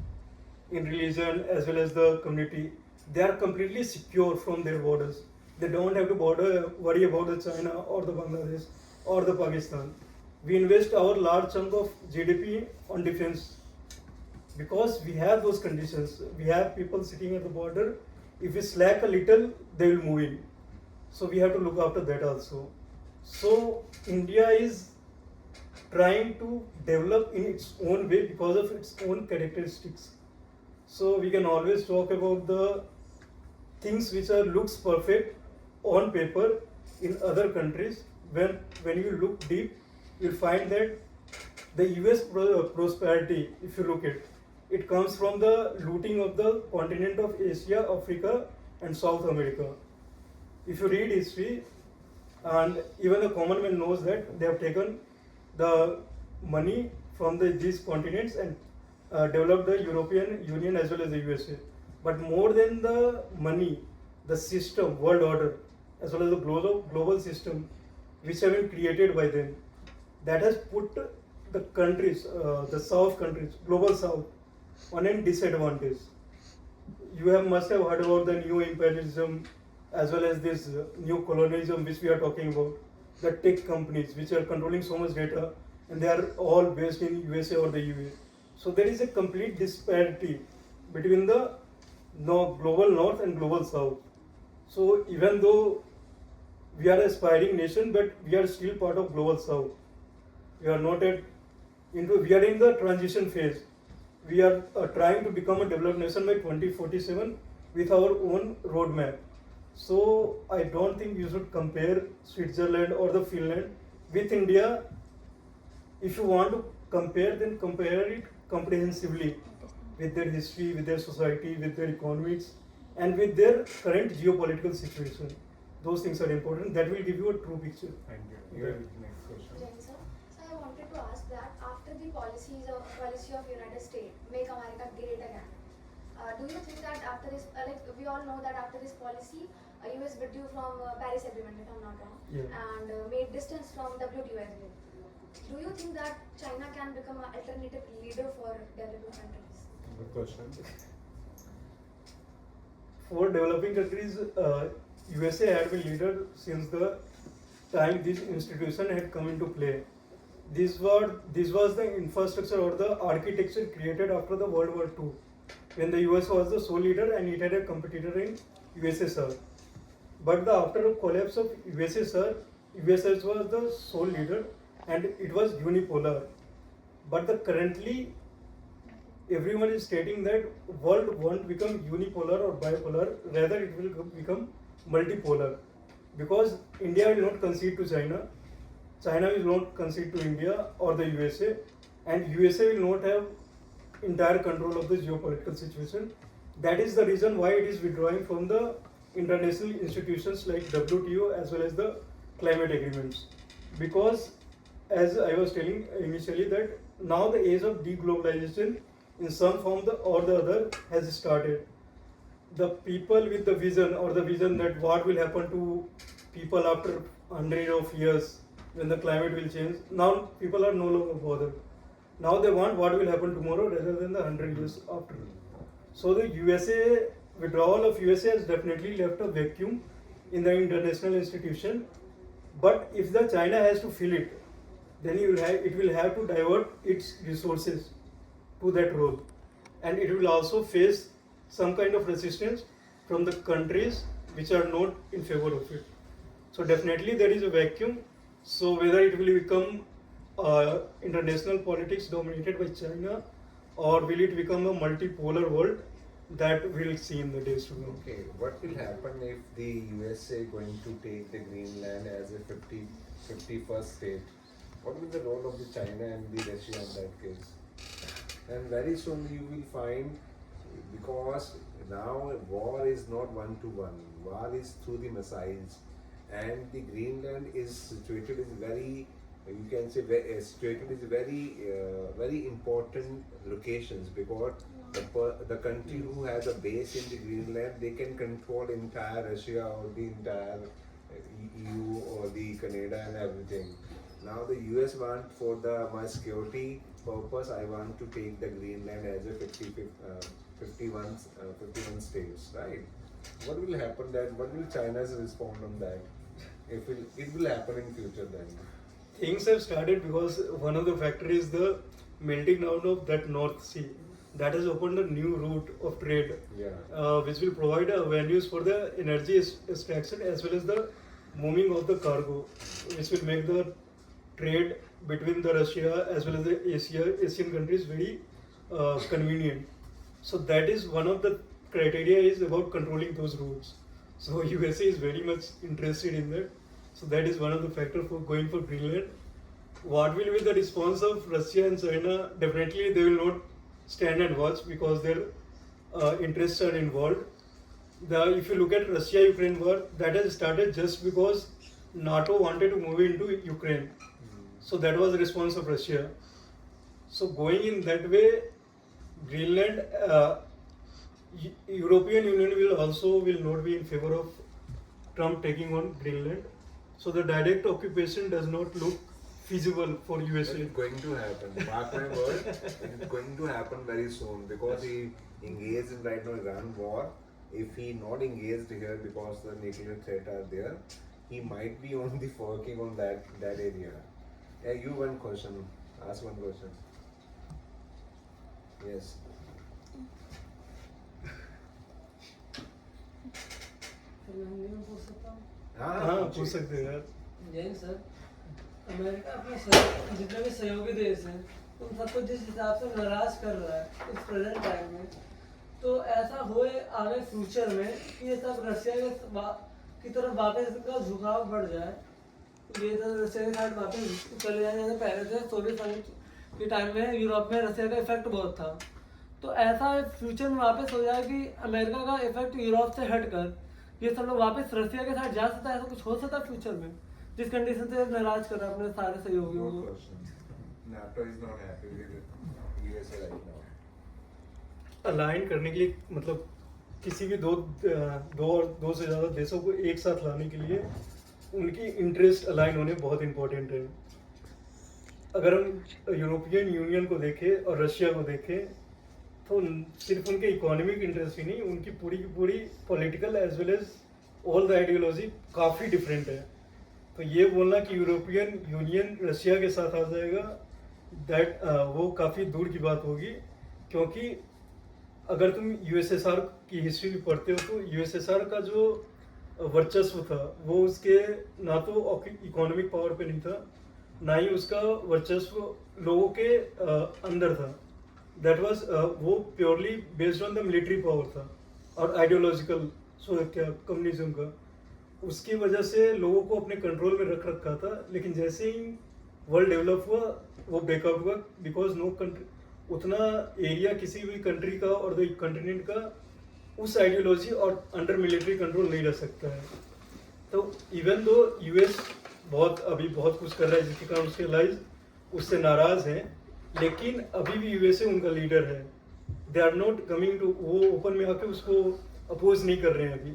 in religion as well as the community. They are completely secure from their borders. They don't have to worry about the China or the Bangladesh or the Pakistan. We invest our large chunk of GDP on defense because we have those conditions. We have people sitting at the border. If we slack a little, they will move in. So we have to look after that also. So India is trying to develop in its own way because of its own characteristics. So we can always talk about the things which looks perfect on paper in other countries. When you look deep, you'll find that the US prosperity, if you look at it comes from the looting of the continent of Asia, Africa and South America. If you read history, and even the common man knows that they have taken the money from these continents and developed the European Union as well as the USA. But more than the money, the system, world order, as well as the global system which have been created by them, that has put the countries, the South countries, global South, on a disadvantage. You must have heard about the new imperialism as well as this new colonialism which we are talking about, the tech companies which are controlling so much data and they are all based in USA or the UA. So there is a complete disparity between the global north and global south. So even though we are an aspiring nation, but we are still part of global south. We are not we are in the transition phase. We are trying to become a developed nation by 2047 with our own roadmap. So I don't think you should compare Switzerland or the Finland with India. If you want to compare, then compare it comprehensively with their history, with their society, with their economics, and with their current geopolitical situation. Those things are important. That will give you a true picture. Thank you. Your next question. Jai sir. So I wanted to ask that after the policy of United States, Make America Great Again, do you think that after this, like we all know that after this policy, US withdrew from Paris Agreement, if I'm not wrong, and made distance from WTO as well. Do you think that China can become an alternative leader for developing countries? Good question. For developing countries, USA had been leader since the time this institution had come into play. This was the infrastructure or the architecture created after the World War II, when the US was the sole leader and it had a competitor in USSR. But after the collapse of USSR, USSR was the sole leader and it was unipolar. But currently, everyone is stating that world won't become unipolar or bipolar, rather it will become multipolar. Because India will not concede to China, China will not concede to India or the USA, and USA will not have entire control of the geopolitical situation. That is the reason why it is withdrawing from the international institutions like WTO as well as the climate agreements. Because as I was telling initially that now the age of deglobalization in some form or the other has started. The people with the vision or the vision that what will happen to people after 100 of years when the climate will change, now people are no longer bothered. Now they want what will happen tomorrow rather than the 100 years after. So the withdrawal of USA has definitely left a vacuum in the international institution. But if the China has to fill it, then it will have to divert its resources to that role, and it will also face some kind of resistance from the countries which are not in favor of it. So definitely there is a vacuum. So whether it will become international politics dominated by China, or will it become a multipolar world, that we'll see in the days to come. Okay, what will happen if the USA going to take the Greenland as a 51st state? What will be the role of the China and the Russia in that case? And very soon you will find, because now war is not one-to-one, war is through the missiles, and the Greenland is situated in very, you can say, situated in very important locations, because the country who has a base in the Greenland, they can control entire Russia or the entire EU or the Canada and everything. Now the US want for my security purpose, I want to take the Greenland as a 51 states, right? What will happen then? What will China's respond on that? If it will happen in future then? Things have started because one of the factors is the melting down of that North Sea. That has opened a new route of trade, which will provide avenues for the energy extraction as well as the moving of the cargo, which will make the trade between the Russia as well as the Asian countries very convenient. So that is one of the criteria is about controlling those routes. So USA is very much interested in that. So that is one of the factors for going for Greenland. What will be the response of Russia and China? Definitely they will not stand and watch because their interests are involved. If you look at Russia-Ukraine war, that has started just because NATO wanted to move into Ukraine. So that was the response of Russia. So going in that way, Greenland, European Union will not be in favor of Trump taking on Greenland. So the direct occupation does not look feasible for USA. It's going to happen. Mark my word, it's going to happen very soon because he engaged in right now Iran war. If he not engaged here because the nuclear threat are there, he might be on the working on that area. You one question. Ask one question. Yes. हाँ पूछ सकते हैं यार। Jain sir, America अपने जितने भी सहयोगी देश हैं उन सबको जिस हिसाब से नाराज कर रहा है इस प्रेजेंट टाइम में, तो ऐसा होए आगे फ्यूचर में कि ये सब रशिया की तरफ वापस का झुकाव बढ़ जाए, ये तो रशिया के साइड वापस चले जाए। जैसे पहले थे सोवियत संघ के टाइम में यूरोप में रशिया का इफेक्ट बहुत था, तो ऐसा फ्यूचर में वापस हो जाए कि अमेरिका का इफेक्ट यूरोप से हटकर ये सब लोग वापस रशिया के साथ जा सकता है। ऐसा कुछ हो सकता है फ्यूचर में, जिस कंडीशन से नाराज कर रहा है अपने सारे सहयोगियों को। NATO is not happy with USA right now. Align करने के लिए मतलब किसी भी दो से ज़्यादा देशों को एक साथ लाने के लिए उनकी इंटरेस्ट अलाइन होने बहुत इम्पोर्टेंट है। अगर हम यूरोपियन यूनियन को देखें और रशिया को देखें तो सिर्फ उनके इकोनॉमिक इंटरेस्ट ही नहीं, उनकी पूरी की पूरी political as well as all the ideology काफ़ी डिफरेंट है। तो ये बोलना कि यूरोपियन यूनियन रशिया के साथ आ जाएगा, दैट वो काफ़ी दूर की बात होगी। क्योंकि अगर तुम यूएसएसआर की हिस्ट्री भी पढ़ते हो तो यूएसएसआर का जो वर्चस्व था वो उसके ना तो इकोनॉमिक पावर पे नहीं था, ना ही उसका वर्चस्व लोगों के अंदर था। दैट वाज वो purely based on the military power था और आइडियोलॉजिकल कम्युनिज्म का। उसकी वजह से लोगों को अपने कंट्रोल में रख रखा था। लेकिन जैसे ही वर्ल्ड डेवलप हुआ वो ब्रेकआउट हुआ, बिकॉज नो कंट्री उतना एरिया किसी भी कंट्री का और द कॉन्टिनेंट का उस आइडियोलॉजी और अंडर मिलिट्री कंट्रोल नहीं रह सकता है। तो इवन दो यूएस अभी बहुत कुछ कर रहा है जिसके कारण उसके एलाइज उससे नाराज हैं, लेकिन अभी भी यूएसए उनका लीडर है। They are not coming to, वो ओपन में आके उसको अपोज नहीं कर रहे हैं अभी।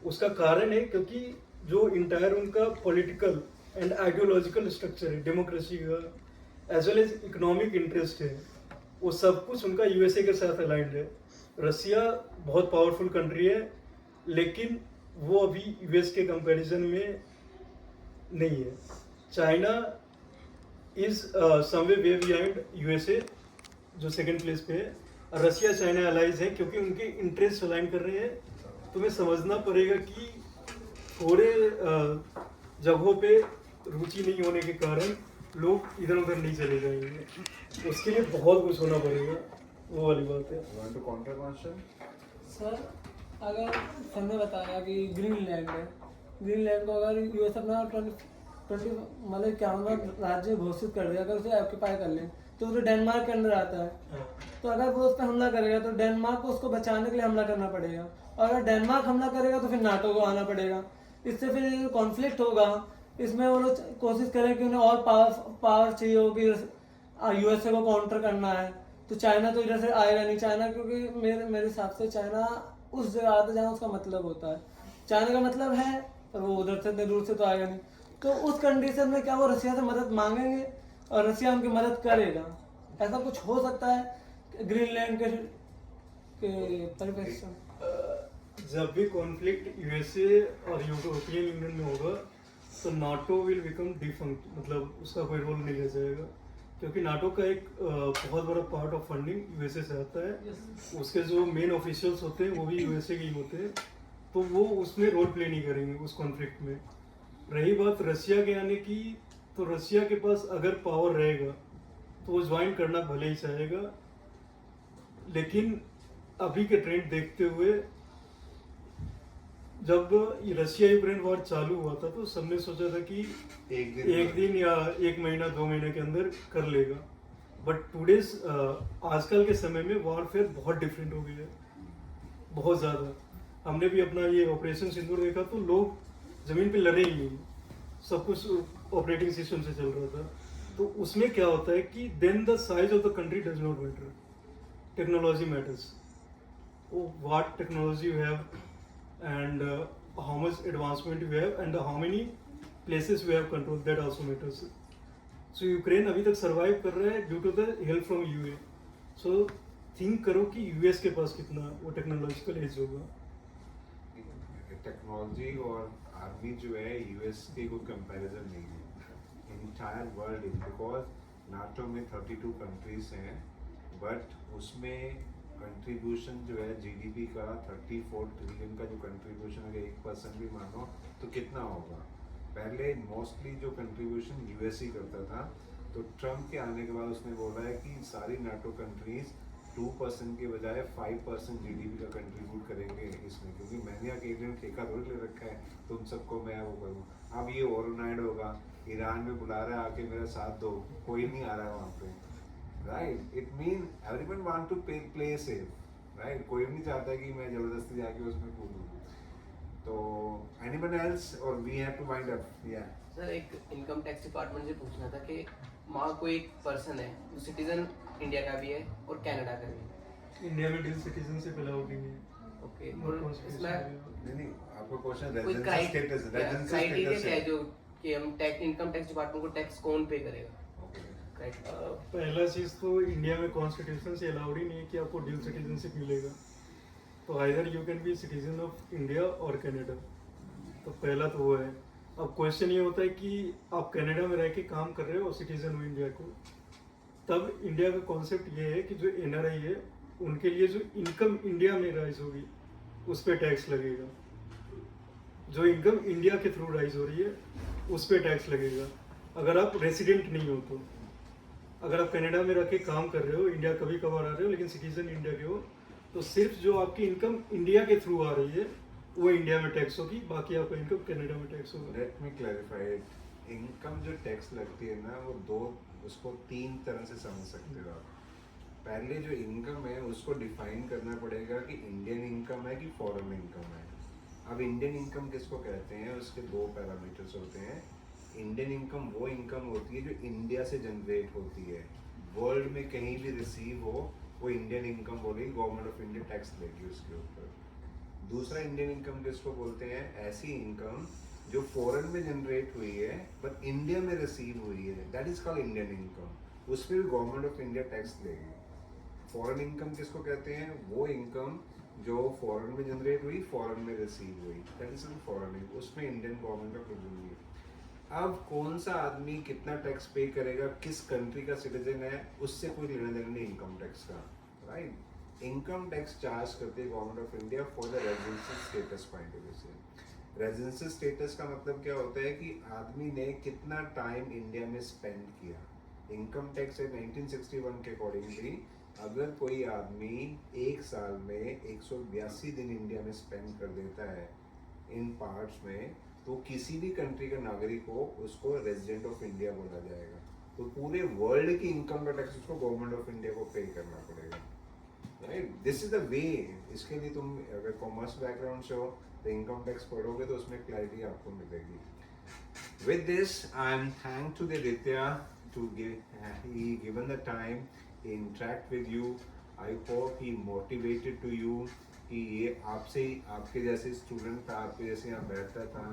उसका कारण है क्योंकि जो इंटायर उनका पॉलिटिकल एंड आइडियोलॉजिकल स्ट्रक्चर है डेमोक्रेसी का as well as economic interest है, वो सब कुछ उनका यूएसए के साथ अलाइंड है। रसिया बहुत पावरफुल कंट्री है लेकिन वो अभी यूएस के कंपैरिजन में नहीं है। China is some way way behind USA जो सेकंड प्लेस पे है। रसिया चाइना अलाइज है क्योंकि उनके इंटरेस्ट अलाइन कर रहे हैं। तुम्हें समझना पड़ेगा कि थोड़े जगहों पे रुचि नहीं होने के कारण लोग इधर उधर नहीं चले जाएंगे। उसके लिए बहुत कुछ होना पड़ेगा, वो वाली बात है। Want to counter question? Sir, अगर हमने बताया कि ग्रीनलैंड है, ग्रीनलैंड को अगर यूएस अपना 20 मतलब 51 राज्य घोषित कर दे, अगर उसे ऑक्यूपाई कर ले तो वो डेनमार्क के अंदर आता है। तो अगर वो उस पर हमला करेगा तो डेनमार्क को उसको बचाने के लिए हमला करना पड़ेगा, और अगर डेनमार्क हमला करेगा तो फिर नाटो को आना पड़ेगा। इससे फिर कॉन्फ्लिक्ट होगा। इसमें वो लोग कोशिश करें कि उन्हें और पावर चाहिए होगी, यूएसए को काउंटर करना है। तो चाइना तो इधर से आएगा नहीं। चाइना क्योंकि मेरे हिसाब से चाइना उस जगह आता है जहाँ उसका मतलब होता है। चाइना का मतलब है पर वो उधर से इतने दूर से तो आएगा नहीं। तो उस कंडीशन में क्या वो रसिया से मदद मांगेंगे और रसिया उनकी मदद करेगा? ऐसा कुछ हो सकता है ग्रीनलैंड के परिप्रेक्ष्य में? जब भी कॉन्फ्लिक्ट यूएसए और यूरोपियन यूनियन में होगा तो नाटो विल बिकम डिफंक्ट, मतलब उसका कोई रोल नहीं रह जाएगा। क्योंकि नाटो का एक बहुत बड़ा पार्ट ऑफ फंडिंग यूएसए से आता है। उसके जो मेन ऑफिशियल्स होते हैं वो भी यूएसए के ही होते हैं, तो वो उसमें रोल प्ले नहीं करेंगे उस कॉन्फ्लिक्ट में। रही बात रसिया के आने की, तो रसिया के पास अगर पावर रहेगा तो वो ज्वाइन करना भले ही चाहेगा, लेकिन अभी के ट्रेंड देखते हुए जब रशिया यूक्रेन वॉर चालू हुआ था तो सबने सोचा था कि एक दिन या एक महीना 2 महीने के अंदर कर लेगा। बट टुडेज आजकल के समय में वॉरफेयर बहुत डिफरेंट हो गया है, बहुत ज़्यादा। हमने भी अपना ये ऑपरेशन सिंदूर देखा तो लोग ज़मीन पे लड़े ही नहीं, सब कुछ ऑपरेटिंग सिस्टम से चल रहा था। तो उसमें क्या होता है कि then the size of the country does not matter, technology matters. What technology you have and how much advancement we have and how many places we have control, that also matters. So Ukraine अभी तक survive कर रहा है due to the help from UA. So think करो कि US के पास कितना वो टेक्नोलॉजिकल एज होगा। टेक्नोलॉजी और आर्मी जो है यूएस के कोई कंपैरिजन नहीं है। Entire world is because NATO में 32 कंट्रीज हैं, बट उसमें कंट्रीब्यूशन जो है जीडीपी का 34 ट्रिलियन का जो कंट्रीब्यूशन अगर 1% भी मानो तो कितना होगा। पहले मोस्टली जो कंट्रीब्यूशन यूएसए करता था, तो ट्रम्प के आने के बाद उसने बोला है कि सारी नाटो कंट्रीज 2% के बजाय 5% जीडीपी का कंट्रीब्यूट करेंगे इसमें, क्योंकि मैंने अकेले में ठेका थोड़ी ले रखा है तुम सबको मैं वो करूँ। अब ये ओवरनाइट होगा, ईरान में बुला रहा है आके मेरा साथ दो, कोई नहीं आ रहा है वहाँ पे, right. It mean everyone want to play safe, right. कोई भी नहीं चाहता है कि मैं जबरदस्ती जाके उसमें कूदूँ। तो एनीवन एल्स और we have to wind up. या सर, एक इनकम टैक्स डिपार्टमेंट से पूछना था कि वहाँ कोई एक पर्सन है जो सिटीजन इंडिया का भी है और कनाडा का भी है। इंडिया में डुअल सिटीजनशिप अलाउड नहीं है। ओके, और इसमें नहीं आपका क्वेश्चन कोई क्राइटेरिया क्या है जो कि हम इनकम टैक्स डिपार्टमेंट को टैक्स कौन पे करेगा? पहला चीज तो इंडिया में कॉन्स्टिट्यूशन से अलाउड ही नहीं है कि आपको ड्यूल सिटीजनशिप मिलेगा। तो either you can be citizen of India और कनाडा, तो पहला तो वो है। अब क्वेश्चन ये होता है कि आप कनाडा में रह के काम कर रहे हो और सिटीजन हो इंडिया को, तब इंडिया का कॉन्सेप्ट ये है कि जो एनआरआई है उनके लिए जो इनकम इंडिया में राइज होगी उस पर टैक्स लगेगा। जो इनकम इंडिया के थ्रू राइज हो रही है उस पर टैक्स लगेगा। अगर आप रेसिडेंट नहीं हो तो, अगर आप कनाडा में रह के काम कर रहे हो, इंडिया कभी कभार आ रहे हो लेकिन सिटीजन इंडिया के हो, तो सिर्फ जो आपकी इनकम इंडिया के थ्रू आ रही है वो इंडिया में टैक्स होगी, बाकी आपका इनकम कनाडा में टैक्स होगा। Let me clarify it. Income जो टैक्स लगती है ना, वो उसको 3 तरह से समझ सकते हो आप। पहले जो इनकम है उसको डिफाइन करना पड़ेगा कि इंडियन इनकम है कि फॉरेन इनकम है। अब इंडियन इनकम किसको कहते हैं, उसके 2 पैरामीटर्स होते हैं। इंडियन इनकम वो इनकम होती है जो इंडिया से जनरेट होती है, वर्ल्ड में कहीं भी रिसीव हो वो इंडियन इनकम बोलेगी, गवर्नमेंट ऑफ इंडिया टैक्स लेगी उसके ऊपर। दूसरा इंडियन इनकम किसको बोलते हैं, ऐसी इनकम जो फॉरेन में जनरेट हुई है बट इंडिया में रिसीव हुई है, that is called Indian income. उस पर भी गवर्नमेंट ऑफ इंडिया टैक्स लेगी। फॉरेन इनकम किसको कहते हैं, वो इनकम जो फॉरेन में जनरेट हुई, फॉरेन में रिसीव हुई, दैट इज फॉरेन इनकम, उसमें इंडियन गवर्नमेंट का कुछ नहीं है। अब कौन सा आदमी कितना टैक्स पे करेगा, किस कंट्री का सिटीजन है, उससे कोई लेना देना नहीं इनकम टैक्स का, राइट। इनकम टैक्स चार्ज करती है government of India for the residential status point of view से। रेजिडेंशियल स्टेटस का मतलब क्या होता है कि आदमी ने कितना टाइम इंडिया में स्पेंड किया। इनकम टैक्स है 1961 के अकॉर्डिंगली, अगर कोई आदमी 1 साल में 182 दिन इंडिया में स्पेंड कर देता है इन पार्ट्स में, तो किसी भी कंट्री का नागरिक हो उसको रेजिडेंट ऑफ इंडिया बोला जाएगा। तो पूरे वर्ल्ड की इनकम का टैक्स उसको गवर्नमेंट ऑफ इंडिया को पे करना पड़ेगा, right. This is the way. इसके लिए तुम अगर कॉमर्स बैकग्राउंड से हो तो इनकम टैक्स पढ़ोगे तो उसमें क्लैरिटी आपको मिलेगी। With this I am thank to Aditya to he given the time, he interact with you. I hope he motivated to you कि ये आपसे ही, आपके जैसे स्टूडेंट था, आपके जैसे यहाँ बैठता था,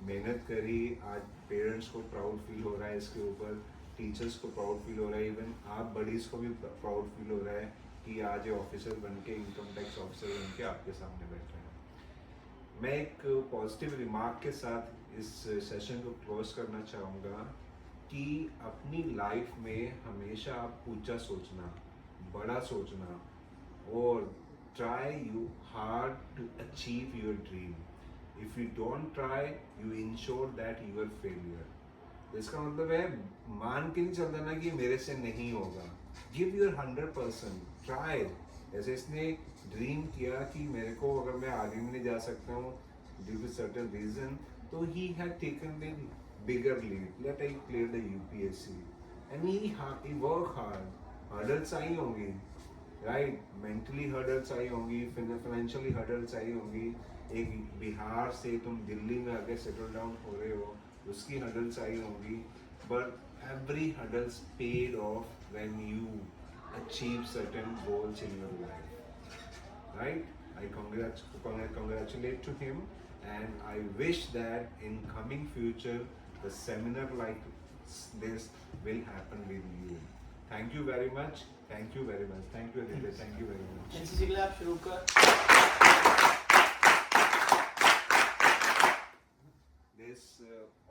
मेहनत करी, आज पेरेंट्स को प्राउड फील हो रहा है इसके ऊपर, टीचर्स को प्राउड फील हो रहा है, इवन आप बडीज़ को भी प्राउड फील हो रहा है कि आज ये ऑफिसर बन के, इनकम टैक्स ऑफिसर बन के आपके सामने बैठ रहे हैं। मैं एक पॉजिटिव रिमार्क के साथ इस सेशन को क्लोज करना चाहूँगा कि अपनी लाइफ में हमेशा आप ऊंचा सोचना, बड़ा सोचना, और try you hard to achieve your dream. If you don't try, you ensure that you are failure. इसका मतलब है मान के नहीं चलता ना कि मेरे से नहीं होगा। Give your 100%. Try. जैसे इसने ड्रीम किया कि मेरे को अगर मैं आर्मी में नहीं जा सकता हूँ due to certain reason, तो he had taken a bigger leap. Let I clear the UPSC. And he worked hard. Hurdles आई होंगी, राइट, मेंटली हर्डल्स आई होंगी, फाइनेंशियली हर्डल्स आई होंगी। एक बिहार से तुम दिल्ली में आके सेटल डाउन हो रहे हो, उसकी हर्डल्स आई होंगी, but every hurdles paid of when you achieve certain goals in your life, right. I congratulate to him and I wish that in coming future the seminar like this will happen with you. Thank you very much. Thank you very much. Thank you, Aditya. Thank you very much. NCC के लिए आप शुरू कर। This